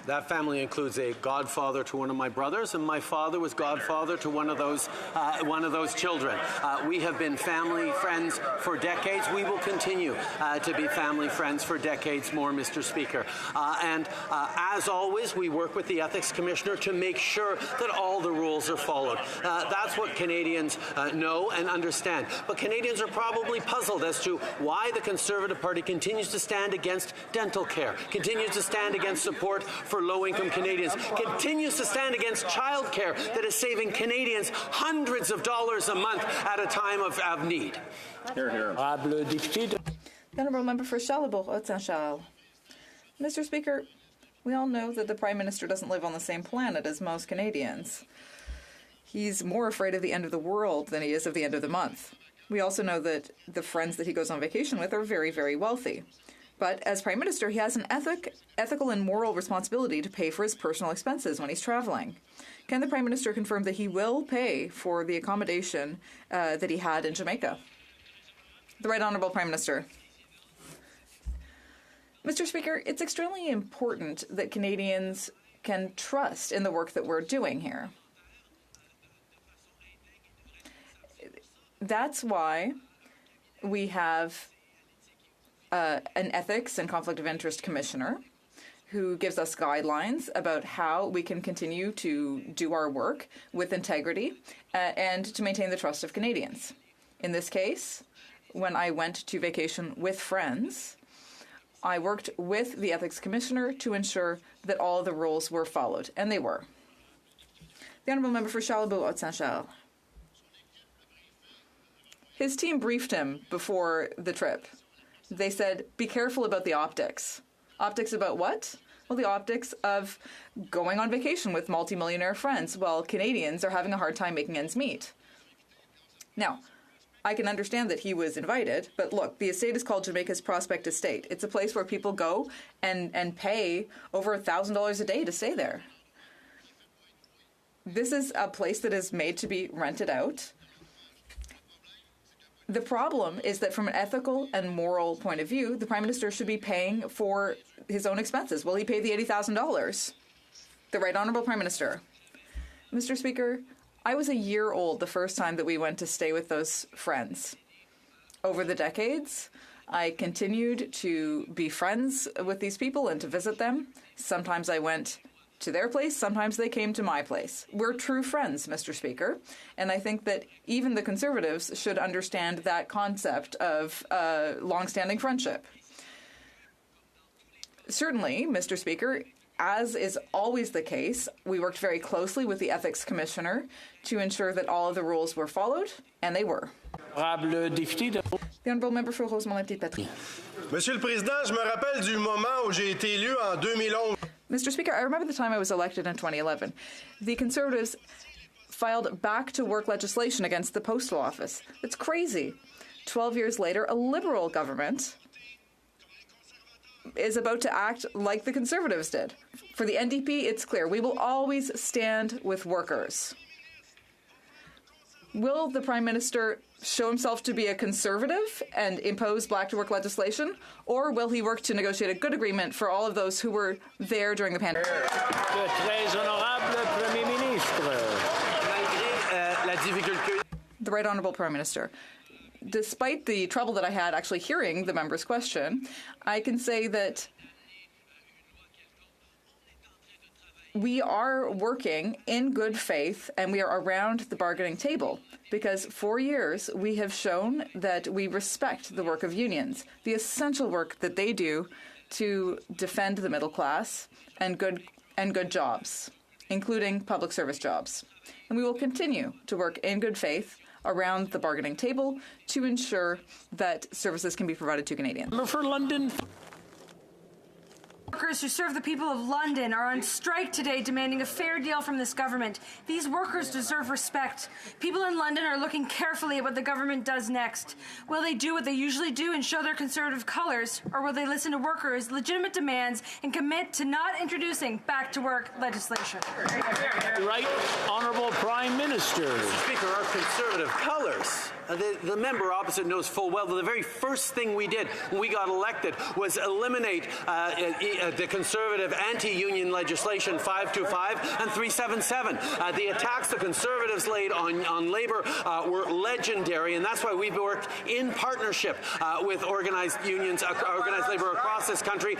That family includes a godfather to one of my brothers, and my father was godfather to one of those children. We have been family friends for decades. We will continue to be family friends for decades more, Mr. Speaker. And as always, we work with the Ethics Commissioner to make sure that all the rules are followed. That's what Canadians know and understand. But Canadians are probably puzzled as to why the Conservative Party continues to stand against dental care, continues to stand against support for low-income Canadians, continues to stand against childcare that is saving Canadians hundreds of dollars a month at a time of need. The Honourable Member for Charlebourg-Haute-Saint-Charles. Mr. Speaker, we all know that the Prime Minister doesn't live on the same planet as most Canadians. He's more afraid of the end of the world than he is of the end of the month. We also know that the friends that he goes on vacation with are very, very wealthy. But as Prime Minister, he has an ethical and moral responsibility to pay for his personal expenses when he's traveling. Can the Prime Minister confirm that he will pay for the accommodation that he had in Jamaica? The Right Honourable Prime Minister. Mr. Speaker, it's extremely important that Canadians can trust in the work that we're doing here. That's why we have an ethics and conflict of interest commissioner who gives us guidelines about how we can continue to do our work with integrity and to maintain the trust of Canadians. In this case, when I went to vacation with friends, I worked with the ethics commissioner to ensure that all the rules were followed, and they were. The Honourable Member for Charlebourg, Haute-Saint-Charles. His team briefed him before the trip. They said, be careful about the optics. Optics about what? Well, the optics of going on vacation with multimillionaire friends while Canadians are having a hard time making ends meet. Now, I can understand that he was invited, but look, the estate is called Jamaica's Prospect Estate. It's a place where people go and pay over $1,000 a day to stay there. This is a place that is made to be rented out. The problem is that from an ethical and moral point of view, the Prime Minister should be paying for his own expenses. Will he pay the $80,000? The Right Honourable Prime Minister. Mr. Speaker, I was a year old the first time that we went to stay with those friends. Over the decades, I continued to be friends with these people and to visit them. Sometimes I went to their place, sometimes they came to my place. We're true friends, Mr. Speaker, and I think that even the Conservatives should understand that concept of long-standing friendship. Certainly, Mr. Speaker, as is always the case, we worked very closely with the Ethics Commissioner to ensure that all of the rules were followed, and they were. The Honourable Member for Rosemont-la-Petite-Patrie. Monsieur le Président, je me rappelle du moment où j'ai été élu en 2011. Mr. Speaker, I remember the time I was elected in 2011. The Conservatives filed back-to-work legislation against the Postal Office. It's crazy. 12 years later, a Liberal government is about to act like the Conservatives did. For the NDP, it's clear. We will always stand with workers. Will the Prime Minister show himself to be a Conservative and impose back-to-work legislation, or will he work to negotiate a good agreement for all of those who were there during the pandemic? The Right Honourable Prime Minister. Despite the trouble that I had actually hearing the member's question, I can say that we are working in good faith and we are around the bargaining table because for years we have shown that we respect the work of unions, the essential work that they do to defend the middle class and good jobs, including public service jobs. And we will continue to work in good faith around the bargaining table to ensure that services can be provided to Canadians. For London. Workers who serve the people of London are on strike today demanding a fair deal from this government. These workers deserve respect. People in London are looking carefully at what the government does next. Will they do what they usually do and show their Conservative colours, or will they listen to workers' legitimate demands and commit to not introducing back-to-work legislation? Right Honourable Prime Minister. Mr. Speaker, our Conservative colours. The member opposite knows full well that the very first thing we did when we got elected was eliminate the Conservative anti-union legislation 525 and 377. The attacks the Conservatives laid on Labour were legendary, and that's why we've worked in partnership with organised unions, organised Labour across this country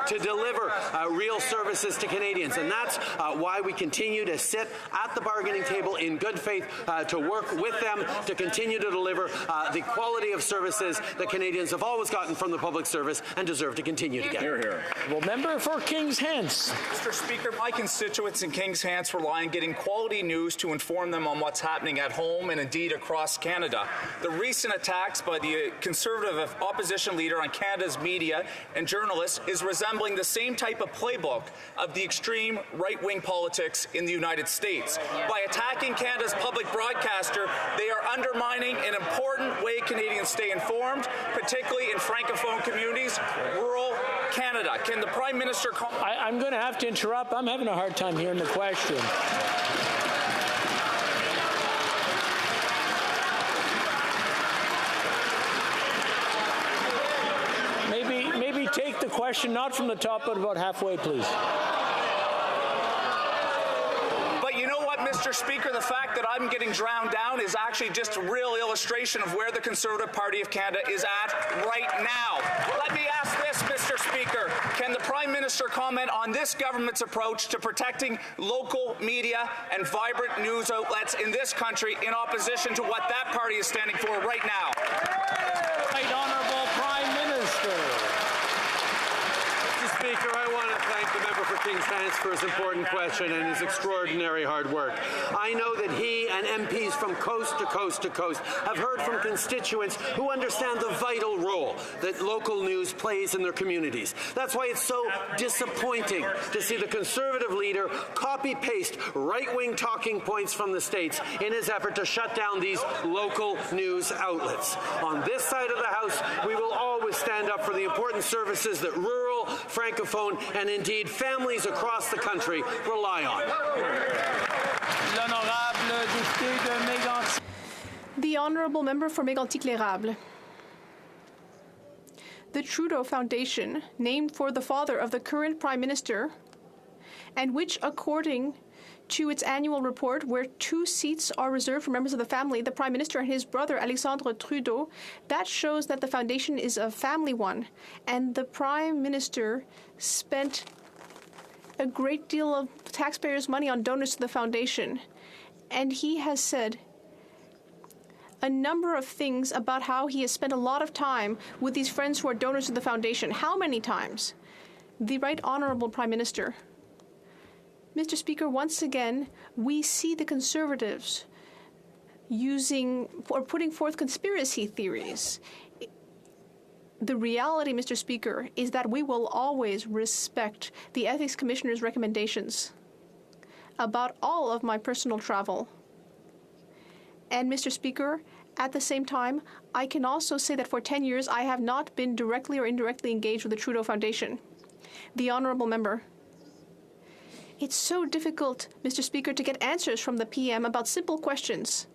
to deliver real services to Canadians. And that's why we continue to sit at the bargaining table in good faith to work with them to continue to deliver the quality of services that Canadians have always gotten from the public service and deserve to continue to get. Hear, hear. Well, member for Kings Hants. Mr. Speaker, my constituents in Kings Hants rely on getting quality news to inform them on what's happening at home and indeed across Canada. The recent attacks by the Conservative opposition leader on Canada's media and journalists is resembling the same type of playbook of the extreme right-wing politics in the United States. By attacking Canada's public broadcaster, they are undermining an important way Canadians stay informed, particularly in Francophone communities, rural Canada. Can the Prime Minister... I'm going to have to interrupt. I'm having a hard time hearing the question. Maybe take the question not from the top, but about halfway, please. But you know what, But, Mr. Speaker, the fact that I'm getting drowned down is actually just a real illustration of where the Conservative Party of Canada is at right now. Let me ask this, Mr. Speaker. Can the Prime Minister comment on this government's approach to protecting local media and vibrant news outlets in this country in opposition to what that party is standing for right now? Right Honourable Prime Minister. Mr. Speaker, I want to thank the member for King's Hants for his important question and his extraordinary hard work. I know that he and MPs from coast to coast to coast have heard from constituents who understand the vital role that local news plays in their communities. That's why it's so disappointing to see the Conservative leader copy-paste right-wing talking points from the States in his effort to shut down these local news outlets. On this side of the House, we will always stand up for the important services that rural, francophone, and indeed families across the country rely on. The Honourable Member for Mégantic-L'Érable. The Trudeau Foundation, named for the father of the current Prime Minister, and which, according to its annual report, where 2 seats are reserved for members of the family, the Prime Minister and his brother, Alexandre Trudeau, that shows that the foundation is a family one, and the Prime Minister spent a great deal of taxpayers' money on donors to the foundation. And he has said a number of things about how he has spent a lot of time with these friends who are donors to the foundation. How many times? The Right Honourable Prime Minister. Mr. Speaker, once again, we see the Conservatives using or putting forth conspiracy theories. The reality, Mr. Speaker, is that we will always respect the Ethics Commissioner's recommendations about all of my personal travel. And, Mr. Speaker, at the same time, I can also say that for 10 years I have not been directly or indirectly engaged with the Trudeau Foundation. The Honourable Member. It's so difficult, Mr. Speaker, to get answers from the PM about simple questions.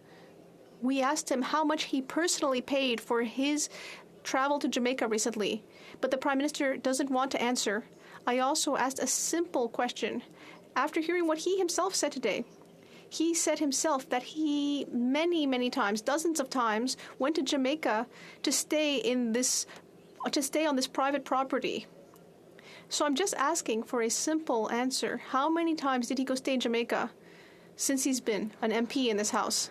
We asked him how much he personally paid for his travel to Jamaica recently, but the Prime Minister doesn't want to answer. I also asked a simple question. After hearing what he himself said today, he said himself that he many times, dozens of times, went to Jamaica to stay on this private property. So I'm just asking for a simple answer. How many times did he go stay in Jamaica since he's been an MP in this House?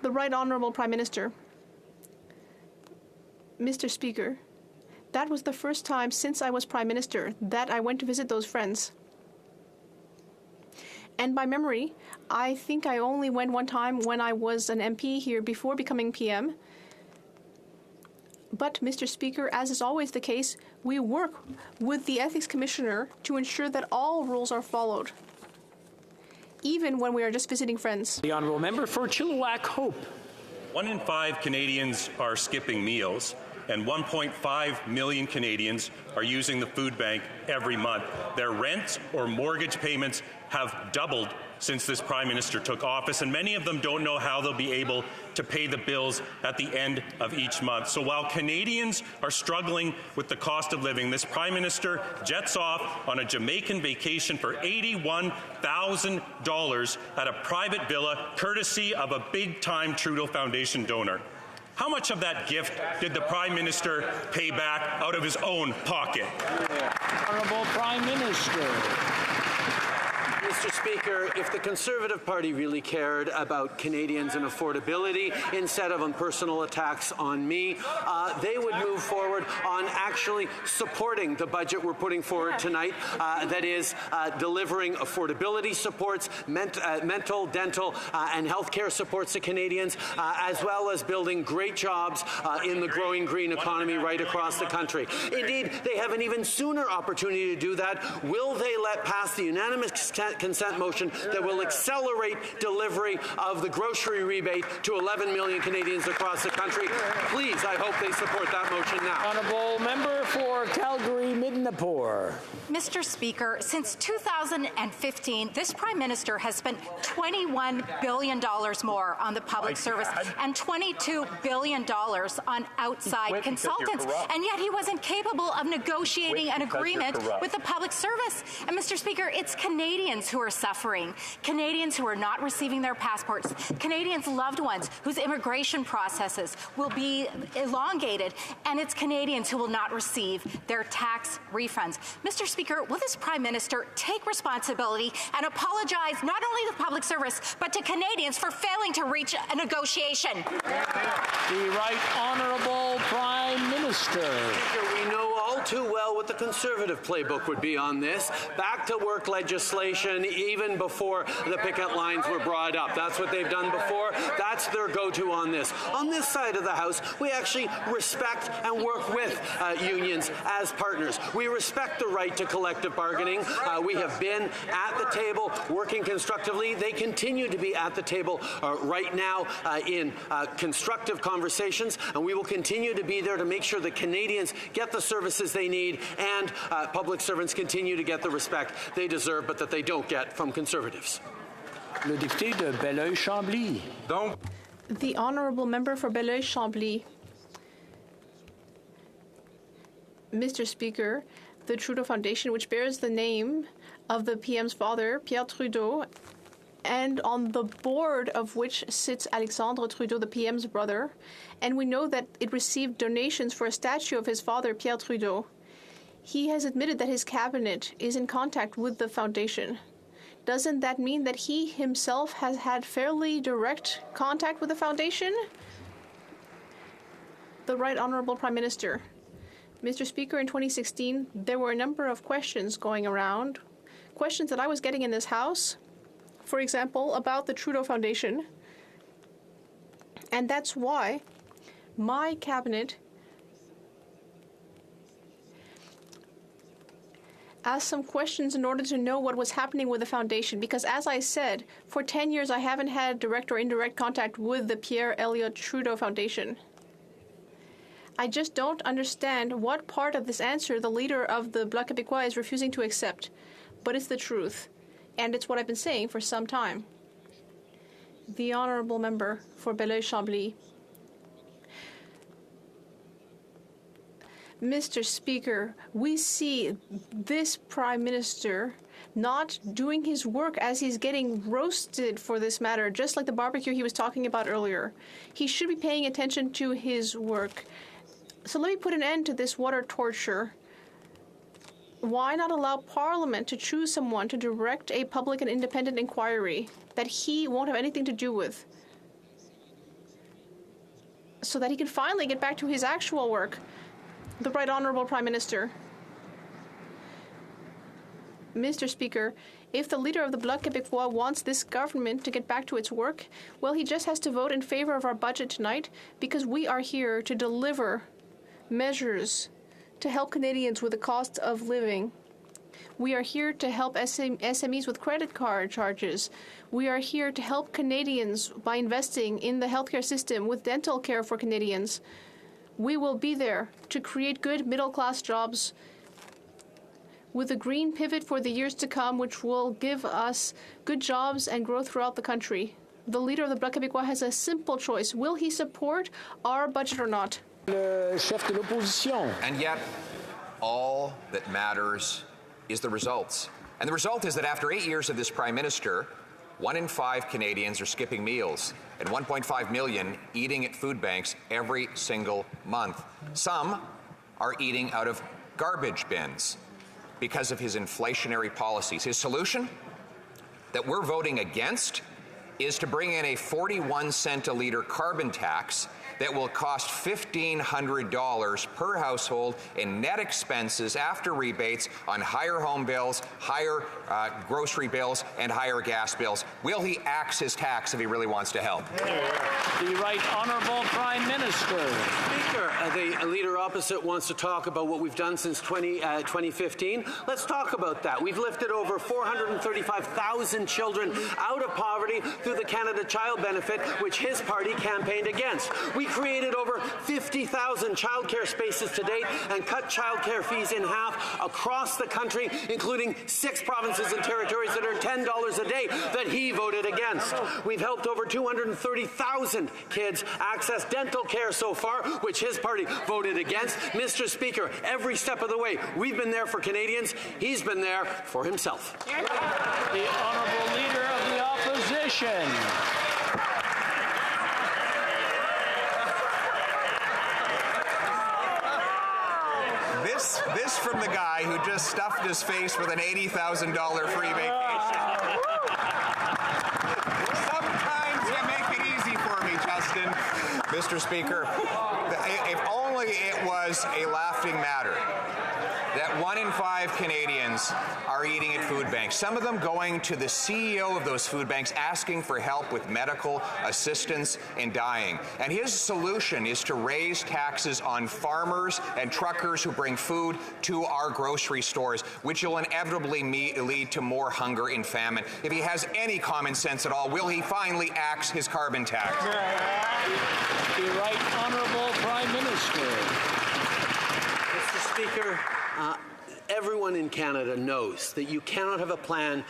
The Right Honourable Prime Minister. Mr. Speaker, that was the first time since I was Prime Minister that I went to visit those friends. And by memory, I think I only went one time when I was an MP here before becoming PM. But, Mr. Speaker, as is always the case, we work with the Ethics Commissioner to ensure that all rules are followed, even when we are just visiting friends. The Honourable Member for Chilliwack Hope. 1 in 5 Canadians are skipping meals, and 1.5 million Canadians are using the food bank every month. Their rent or mortgage payments have doubled since this Prime Minister took office, and many of them don't know how they'll be able to pay the bills at the end of each month. So while Canadians are struggling with the cost of living, this Prime Minister jets off on a Jamaican vacation for $81,000 at a private villa, courtesy of a big-time Trudeau Foundation donor. How much of that gift did the Prime Minister pay back out of his own pocket? Honourable Prime Minister. Mr. Speaker, if the Conservative Party really cared about Canadians and affordability instead of on personal attacks on me, they would move forward on actually supporting the budget we're putting forward tonight, that is delivering affordability supports, mental, dental, and health care supports to Canadians, as well as building great jobs in the growing green economy right across the country. Indeed, they have an even sooner opportunity to do that. Will they let pass the unanimous consent motion that will accelerate delivery of the grocery rebate to 11 million Canadians across the country? Please, I hope they support that motion now. Honourable Member for Calgary Midnapore. Mr. Speaker, since 2015, this Prime Minister has spent $21 billion more on the public service and $22 billion on outside consultants. And yet he wasn't capable of negotiating an agreement with the public service. And Mr. Speaker, it's Canadians who are suffering, Canadians who are not receiving their passports, Canadians' loved ones whose immigration processes will be elongated, and it's Canadians who will not receive their tax refunds. Mr. Speaker, will this Prime Minister take responsibility and apologize not only to the public service, but to Canadians for failing to reach a negotiation? The Right Honourable Prime Minister. We know all too well what the Conservative playbook would be on this. Back-to-work legislation even before the picket lines were brought up. That's what they've done before. That's their go-to on this. On this side of the House, we actually respect and work with unions as partners. We respect the right to collective bargaining. We have been at the table working constructively. They continue to be at the table right now in constructive conversations, and we will continue to be there to make sure that Canadians get the services they need and public servants continue to get the respect they deserve but that they don't get from Conservatives. Le député de Belleuil-Chambly. The Honourable Member for Belleuil-Chambly. Mr. Speaker, the Trudeau Foundation, which bears the name of the PM's father, Pierre Trudeau, and on the board of which sits Alexandre Trudeau, the PM's brother, and we know that it received donations for a statue of his father, Pierre Trudeau. He has admitted that his cabinet is in contact with the foundation. Doesn't that mean that he himself has had fairly direct contact with the foundation? The Right Honourable Prime Minister. Mr. Speaker, in 2016, there were a number of questions going around, questions that I was getting in this House, for example, about the Trudeau Foundation. And that's why my cabinet asked some questions in order to know what was happening with the foundation. Because as I said, for 10 years I haven't had direct or indirect contact with the Pierre Elliott Trudeau Foundation. I just don't understand what part of this answer the leader of the Bloc Québécois is refusing to accept. But it's the truth. And it's what I've been saying for some time. The Honourable Member for Belleuil-Chambly. Mr. Speaker, we see this Prime Minister not doing his work as he's getting roasted for this matter, just like the barbecue he was talking about earlier. He should be paying attention to his work. So let me put an end to this water torture. Why not allow Parliament to choose someone to direct a public and independent inquiry that he won't have anything to do with, so that he can finally get back to his actual work? The Right Honourable Prime Minister. Mr. Speaker, if the leader of the Bloc Québécois wants this government to get back to its work, well, he just has to vote in favour of our budget tonight, because we are here to deliver measures to help Canadians with the cost of living. We are here to help SMEs with credit card charges. We are here to help Canadians by investing in the healthcare system with dental care for Canadians. We will be there to create good middle-class jobs with a green pivot for the years to come, which will give us good jobs and growth throughout the country. The leader of the Bloc Québécois has a simple choice. Will he support our budget or not? Le chef de l'opposition. And yet, all that matters is the results. And the result is that after 8 years of this Prime Minister, 1 in 5 Canadians are skipping meals, and 1.5 million eating at food banks every single month. Some are eating out of garbage bins because of his inflationary policies. His solution that we're voting against is to bring in a 41-cent a litre carbon tax that will cost $1,500 per household in net expenses after rebates on higher home bills, higher grocery bills, and higher gas bills. Will he axe his tax if he really wants to help? The Right Honourable Prime Minister. Speaker, the leader opposite wants to talk about what we've done since 2015. Let's talk about that. We've lifted over 435,000 children out of poverty through the Canada Child Benefit, which his party campaigned against. We created over 50,000 childcare spaces to date and cut childcare fees in half across the country, including 6 provinces and territories that are $10 a day that he voted against. We've helped over 230,000 kids access dental care so far, which his party voted against. Mr. Speaker, every step of the way, we've been there for Canadians. He's been there for himself. The Honourable Leader of the Opposition. This from the guy who just stuffed his face with an $80,000 free vacation. Sometimes you make it easy for me, Justin. Mr. Speaker, if only it was a laughing matter that 1 in 5 Canadians are eating at food banks, some of them going to the CEO of those food banks asking for help with medical assistance in dying. And his solution is to raise taxes on farmers and truckers who bring food to our grocery stores, which will inevitably lead to more hunger and famine. If he has any common sense at all, will he finally axe his carbon tax? The Right Honourable Prime Minister. Mr. Speaker, everyone in Canada knows that you cannot have a plan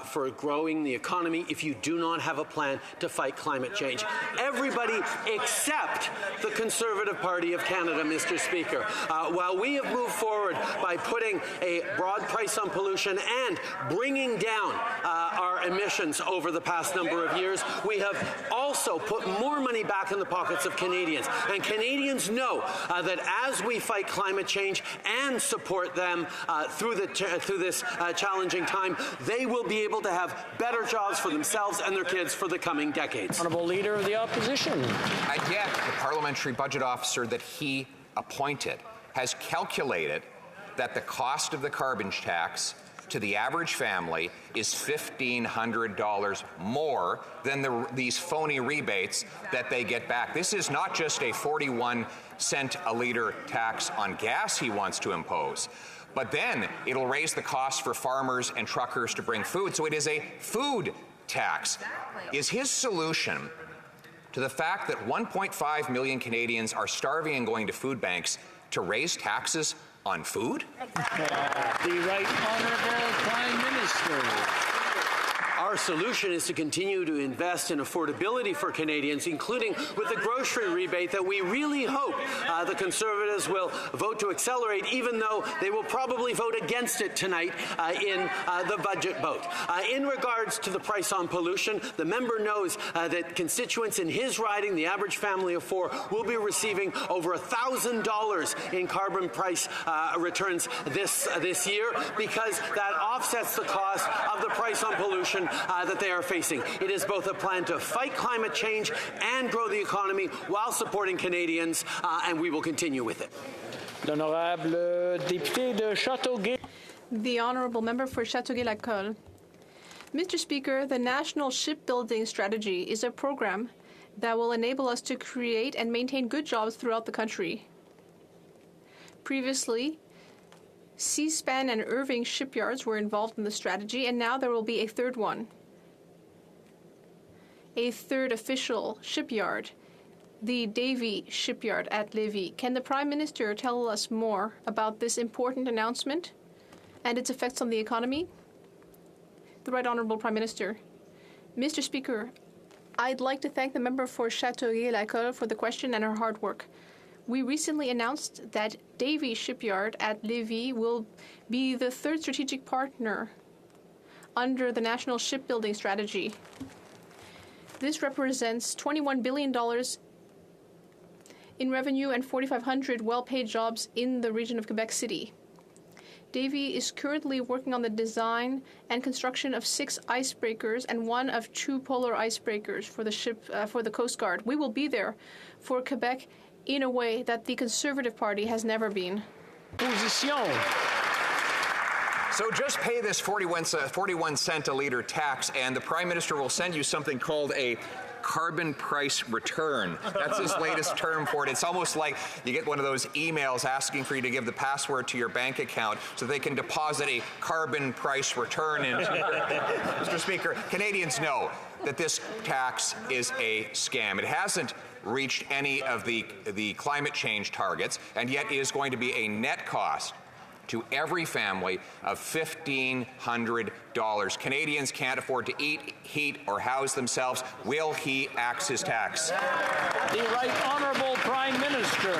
for growing the economy if you do not have a plan to fight climate change. Everybody except the Conservative Party of Canada, Mr. Speaker. While we have moved forward by putting a broad price on pollution and bringing down our emissions over the past number of years, we have also put more money back in the pockets of Canadians. And Canadians know that as we fight climate change and support them through this challenging time, they will be able to have better jobs for themselves and their kids for the coming decades. Honourable Leader of the Opposition. And yet, the parliamentary budget officer that he appointed has calculated that the cost of the carbon tax to the average family is $1,500 more than these phony rebates that they get back. This is not just a 41-cent a litre tax on gas he wants to impose, but then it'll raise the cost for farmers and truckers to bring food. So it is a food tax. Exactly. Is his solution to the fact that 1.5 million Canadians are starving and going to food banks to raise taxes on food? The Right Honourable Prime Minister. Our solution is to continue to invest in affordability for Canadians, including with the grocery rebate that we really hope the Conservatives will vote to accelerate, even though they will probably vote against it tonight in the budget vote. In regards to the price on pollution, the member knows that constituents in his riding, the average family of 4, will be receiving over $1,000 in carbon price returns this year, because that offsets the cost of the price on pollution that they are facing. It is both a plan to fight climate change and grow the economy while supporting Canadians, and we will continue with it. L'honorable député de Châteauguay. The Honourable Member for Châteauguay-Lacolle. Mr. Speaker, the National Shipbuilding Strategy is a program that will enable us to create and maintain good jobs throughout the country. Previously, Seaspan and Irving shipyards were involved in the strategy, and now there will be a third one. A third official shipyard, the Davie shipyard at Lévis. Can the Prime Minister tell us more about this important announcement and its effects on the economy? The Right Honourable Prime Minister. Mr. Speaker, I'd like to thank the member for Châteauguay-Lacolle for the question and her hard work. We recently announced that Davie Shipyard at Lévis will be the third strategic partner under the National Shipbuilding Strategy. This represents $21 billion in revenue and 4,500 well-paid jobs in the region of Quebec City. Davie is currently working on the design and construction of 6 icebreakers and 1 of 2 polar icebreakers for the Coast Guard. We will be there for Quebec in a way that the Conservative Party has never been. Position. So just pay this 41 cent a litre tax, and the Prime Minister will send you something called a carbon price return. That's his latest term for it. It's almost like you get one of those emails asking for you to give the password to your bank account so they can deposit a carbon price return into Mr. Speaker, Canadians know that this tax is a scam. It hasn't reached any of the climate change targets, and yet is going to be a net cost to every family of $1,500. Canadians can't afford to eat, heat, or house themselves. Will he axe his tax? The Right Honourable Prime Minister.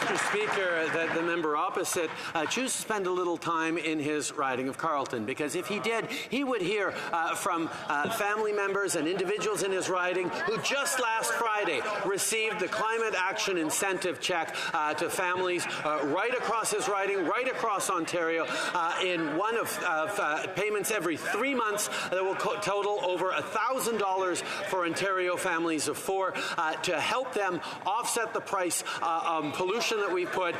Mr. Speaker, the member opposite chooses to spend a little time in his riding of Carleton, because if he did, he would hear from family members and individuals in his riding who just last Friday received the Climate Action Incentive check to families right across his riding, right across Ontario, in one of payments every 3 months that will total over $1,000 for Ontario families of 4 to help them offset the price of pollution that we put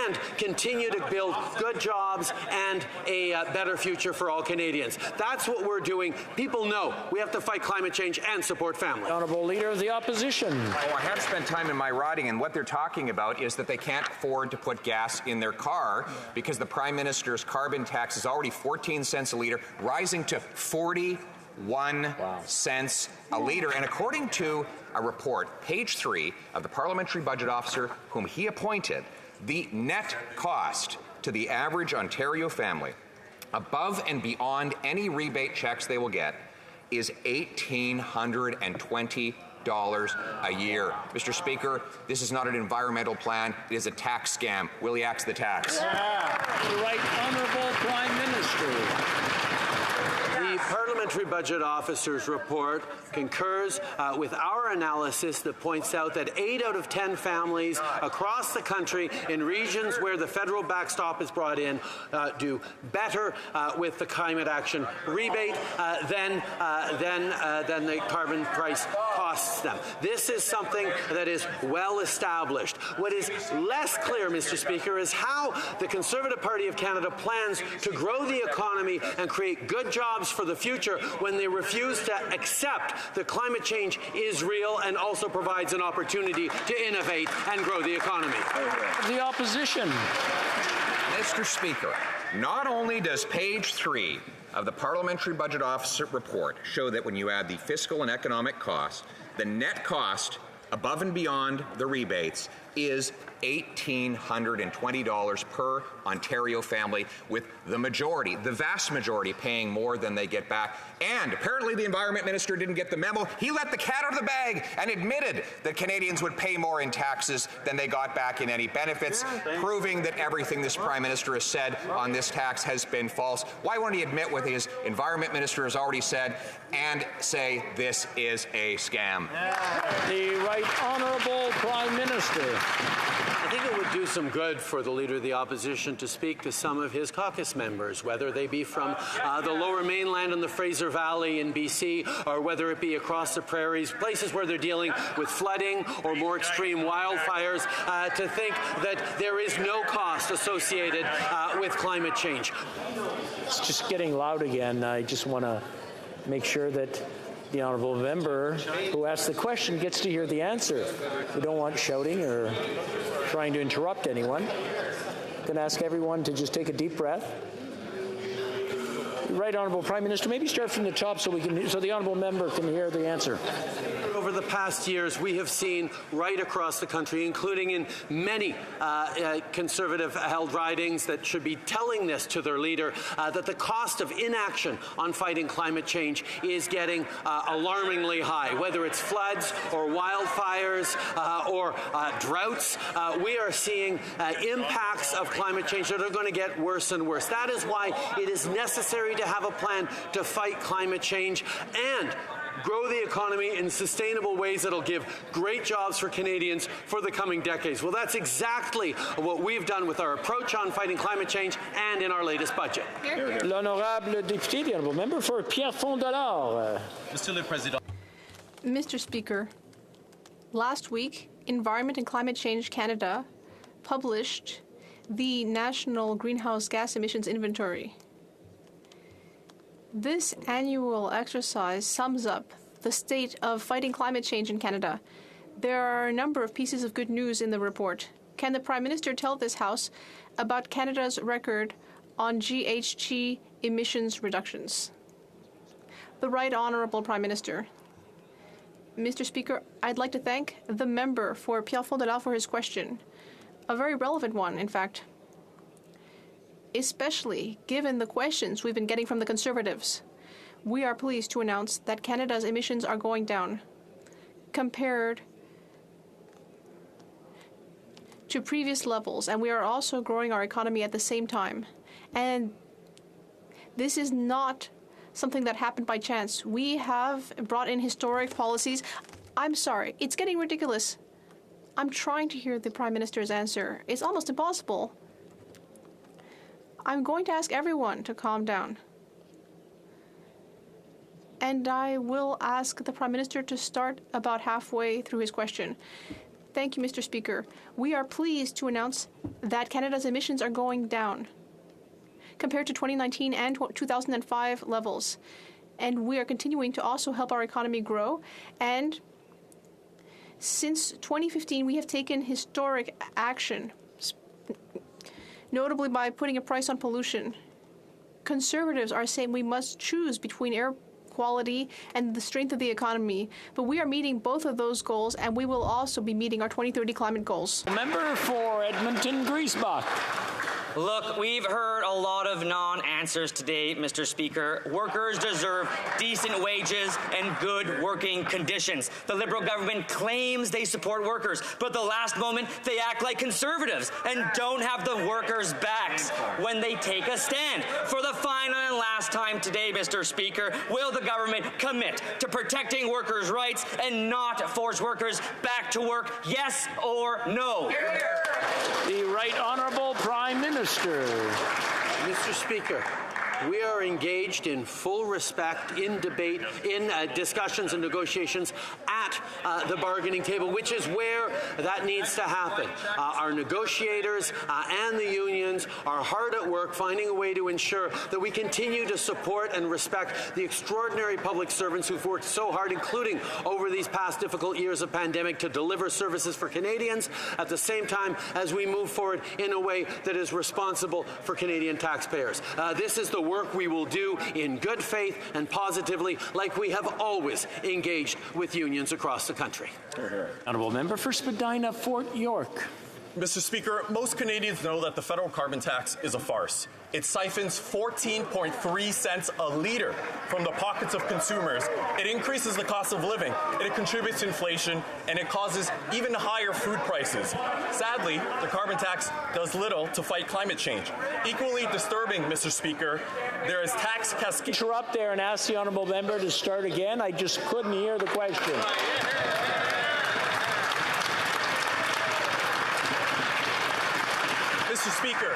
and continue to build good jobs and a better future for all Canadians. That's what we're doing. People know we have to fight climate change and support families. Honourable Leader of the Opposition. I have spent time in my riding, and what they're talking about is that they can't afford to put gas in their car because the Prime Minister's carbon tax is already 14 cents a litre, rising to 41 cents a litre. And according to a report, page 3 of the Parliamentary Budget Officer whom he appointed, the net cost to the average Ontario family, above and beyond any rebate checks they will get, is $1,820 a year. Mr. Speaker, this is not an environmental plan. It is a tax scam. Will he axe the tax? The Right Honourable Prime Minister. The Parliamentary Budget Officer's report concurs with our analysis that points out that 8 out of 10 families across the country in regions where the federal backstop is brought in do better with the climate action rebate than the carbon price costs them. This is something that is well established. What is less clear, Mr. Speaker, is how the Conservative Party of Canada plans to grow the economy and create good jobs for the future when they refuse to accept that climate change is real and also provides an opportunity to innovate and grow the economy. The Opposition. Mr. Speaker, not only does page 3 of the Parliamentary Budget Officer report show that when you add the fiscal and economic costs, the net cost above and beyond the rebates is $1,820 per Ontario family, with the majority, the vast majority, paying more than they get back. And apparently the Environment Minister didn't get the memo. He let the cat out of the bag and admitted that Canadians would pay more in taxes than they got back in any benefits, proving that everything this Prime Minister has said on this tax has been false. Why won't he admit what his Environment Minister has already said and say this is a scam? The Right Honourable Prime Minister. I think it would do some good for the Leader of the Opposition to speak to some of his caucus members, whether they be from the Lower Mainland and the Fraser Valley in BC, or whether it be across the prairies, places where they're dealing with flooding or more extreme wildfires, to think that there is no cost associated with climate change. It's just getting loud again. I just want to make sure that the honourable member who asked the question gets to hear the answer. We don't want shouting or trying to interrupt anyone. I'm going to ask everyone to just take a deep breath. Right Honourable Prime Minister, maybe start from the top so the honourable member can hear the answer. Over the past years, we have seen right across the country, including in many Conservative-held ridings that should be telling this to their leader, that the cost of inaction on fighting climate change is getting alarmingly high. Whether it's floods or wildfires or droughts, we are seeing impacts of climate change that are going to get worse and worse. That is why it is necessary to have a plan to fight climate change and grow the economy in sustainable ways that'll give great jobs for Canadians for the coming decades. Well, that's exactly what we've done with our approach on fighting climate change and in our latest budget. L'honorable député, the honourable member for Pierre Fond-Dollard. Mr. Speaker, last week, Environment and Climate Change Canada published the National Greenhouse Gas Emissions Inventory. This annual exercise sums up the state of fighting climate change in Canada. There are a number of pieces of good news in the report. Can the Prime Minister tell this House about Canada's record on GHG emissions reductions? The Right Honourable Prime Minister. Mr. Speaker, I'd like to thank the member for Pierre Fontenelle for his question. A very relevant one, in fact. Especially given the questions we've been getting from the Conservatives. We are pleased to announce that Canada's emissions are going down compared to previous levels, and we are also growing our economy at the same time. And this is not something that happened by chance. We have brought in historic policies. I'm sorry, it's getting ridiculous. I'm trying to hear the Prime Minister's answer. It's almost impossible. I'm going to ask everyone to calm down. And I will ask the Prime Minister to start about halfway through his question. Thank you, Mr. Speaker. We are pleased to announce that Canada's emissions are going down compared to 2019 and 2005 levels. And we are continuing to also help our economy grow. And since 2015, we have taken historic action, notably by putting a price on pollution. Conservatives are saying we must choose between air quality and the strength of the economy. But we are meeting both of those goals, and we will also be meeting our 2030 climate goals. Member for Edmonton Griesbach. Look, we've heard a lot of non-answers today, Mr. Speaker. Workers deserve decent wages and good working conditions. The Liberal government claims they support workers, but the last moment they act like Conservatives and don't have the workers' backs when they take a stand. For the final and last time today, Mr. Speaker, will the government commit to protecting workers' rights and not force workers back to work, yes or no? The Right Honourable Prime Minister. Mr. Speaker, we are engaged in full respect, in debate, in discussions and negotiations at the bargaining table, which is where that needs to happen. Our negotiators and the unions are hard at work finding a way to ensure that we continue to support and respect the extraordinary public servants who've worked so hard, including over these past difficult years of pandemic, to deliver services for Canadians at the same time as we move forward in a way that is responsible for Canadian taxpayers. This is the work we will do in good faith and positively, like we have always engaged with unions across the country. Honourable Member for Spadina, Fort York. Mr. Speaker, most Canadians know that the federal carbon tax is a farce. It siphons 14.3 cents a litre from the pockets of consumers. It increases the cost of living. It contributes to inflation, and it causes even higher food prices. Sadly, the carbon tax does little to fight climate change. Equally disturbing, Mr. Speaker, there is tax cascade. Interrupt there and ask the honourable member to start again. I just couldn't hear the question. Mr. Speaker,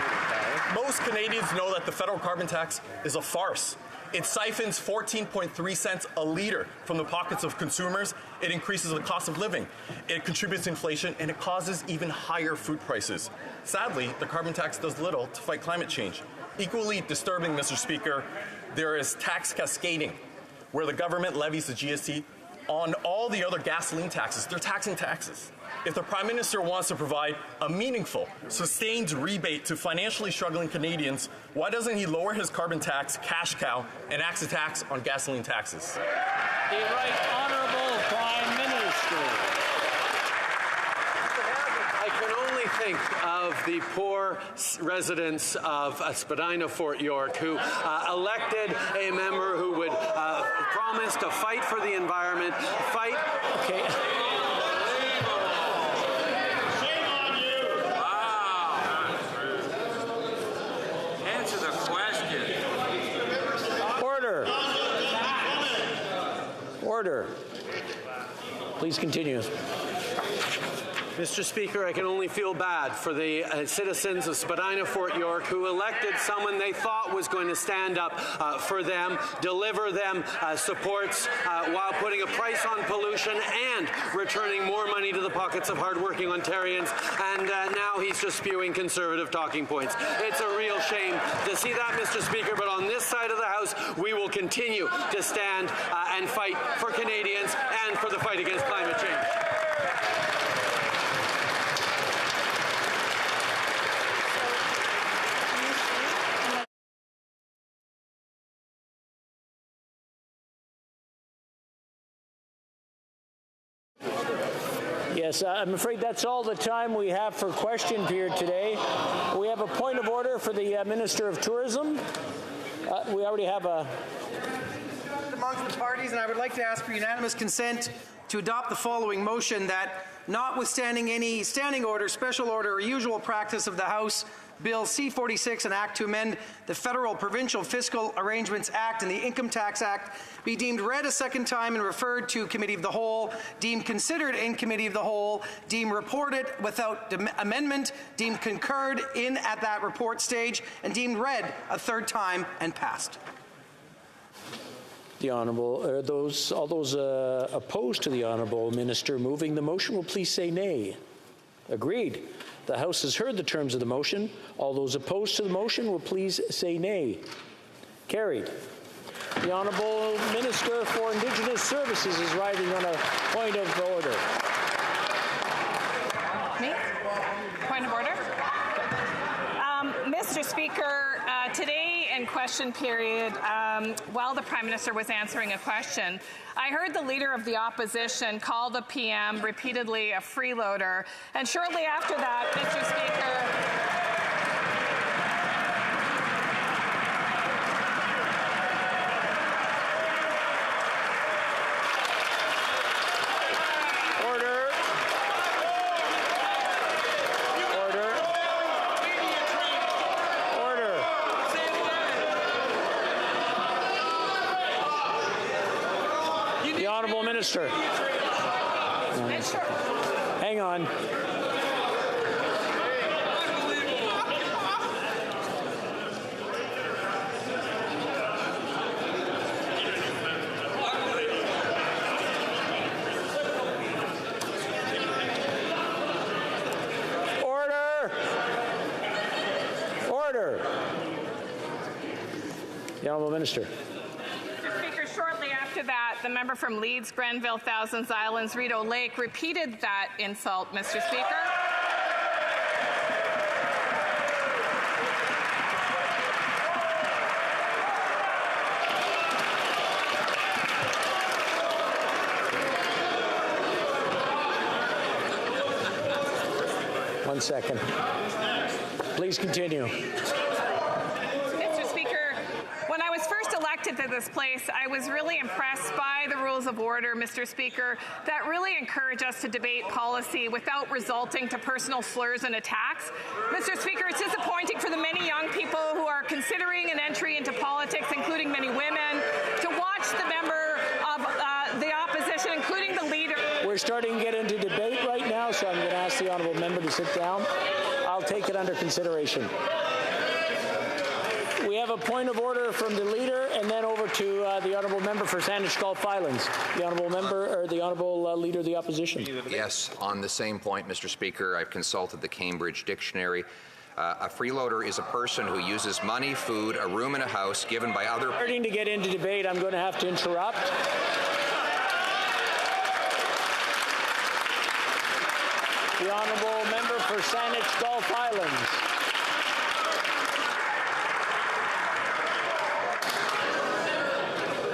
most Canadians know that the federal carbon tax is a farce. It siphons 14.3 cents a litre from the pockets of consumers. It increases the cost of living. It contributes to inflation, and it causes even higher food prices. Sadly, the carbon tax does little to fight climate change. Equally disturbing, Mr. Speaker, there is tax cascading, where the government levies the GST on all the other gasoline taxes. They're taxing taxes. If the Prime Minister wants to provide a meaningful, sustained rebate to financially struggling Canadians, why doesn't he lower his carbon tax cash cow and axe a tax on gasoline taxes? The Right Honourable Prime Minister. I can only think of the poor residents of Spadina, Fort York, who elected a member who would promise to fight for the environment, fight. Okay. Order. Please continue. Mr. Speaker, I can only feel bad for the citizens of Spadina, Fort York, who elected someone they thought was going to stand up for them, deliver them supports while putting a price on pollution and returning more money to the pockets of hardworking Ontarians. And now he's just spewing Conservative talking points. It's a real shame to see that, Mr. Speaker, but on this side of the House, we will continue to stand and fight for Canadians and for the fight against climate change. Yes, I'm afraid that's all the time we have for question period today. We have a point of order for the Minister of Tourism. We already have a... Amongst the parties, and I would like to ask for unanimous consent to adopt the following motion that, notwithstanding any standing order, special order, or usual practice of the House, Bill C-46, an act to amend the Federal Provincial Fiscal Arrangements Act and the Income Tax Act, be deemed read a second time and referred to Committee of the Whole, deemed considered in Committee of the Whole, deemed reported without amendment, deemed concurred in at that report stage, and deemed read a third time and passed. The Honourable, all those opposed to the Honourable Minister moving the motion will please say nay. Agreed. The House has heard the terms of the motion. All those opposed to the motion will please say nay. Carried. The Honourable Minister for Indigenous Services is rising on a point of order. Me? Point of order? Mr. Speaker, today in question period, while the Prime Minister was answering a question, I heard the Leader of the Opposition call the PM repeatedly a freeloader, and shortly after that, Mr. Speaker, Minister. Hang on. Order. Order. The Honourable Minister. Shortly after that, the member from Leeds, Grenville, Thousands Islands, Rideau Lake repeated that insult, Mr. Speaker. One second. Please continue. To this place, I was really impressed by the rules of order, Mr. Speaker, that really encourage us to debate policy without resorting to personal slurs and attacks. Mr. Speaker, it's disappointing for the many young people who are considering an entry into politics, including many women, to watch the member of the opposition, including the leader. We're starting to get into debate right now, so I'm going to ask the Honourable Member to sit down. I'll take it under consideration. We have a point of order from the Leader, and then over to the Honourable Member for Saanich Gulf Islands. The Honourable Member, or the Honourable Leader of the Opposition. Yes, on the same point, Mr. Speaker, I've consulted the Cambridge Dictionary. A freeloader is a person who uses money, food, a room in a house given by other... Starting to get into debate, I'm going to have to interrupt. The Honourable Member for Saanich Gulf Islands.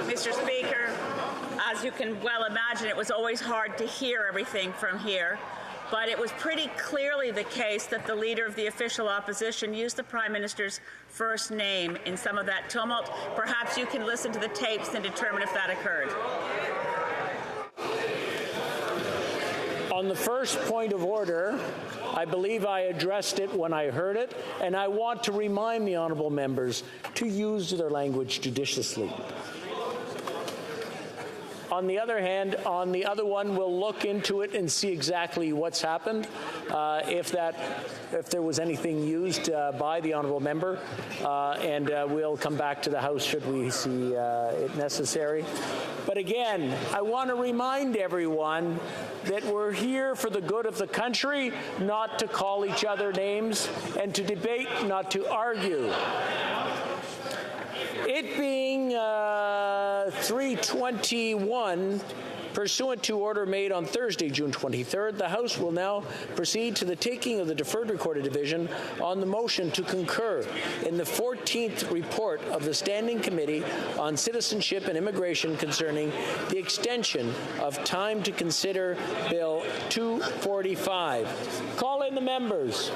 Mr. Speaker, as you can well imagine, it was always hard to hear everything from here, but it was pretty clearly the case that the Leader of the official opposition used the Prime Minister's first name in some of that tumult. Perhaps you can listen to the tapes and determine if that occurred. On the first point of order, I believe I addressed it when I heard it, and I want to remind the honourable members to use their language judiciously. On the other hand, on the other one, we'll look into it and see exactly what's happened, if there was anything used by the honourable member, and we'll come back to the House should we see it necessary. But again, I want to remind everyone that we're here for the good of the country, not to call each other names, and to debate, not to argue. It being 3:21 Pursuant to order made on Thursday, June 23rd, the House will now proceed to the taking of the deferred recorded division on the motion to concur in the 14th report of the Standing Committee on Citizenship and Immigration concerning the extension of time to consider Bill 245. Call in the members.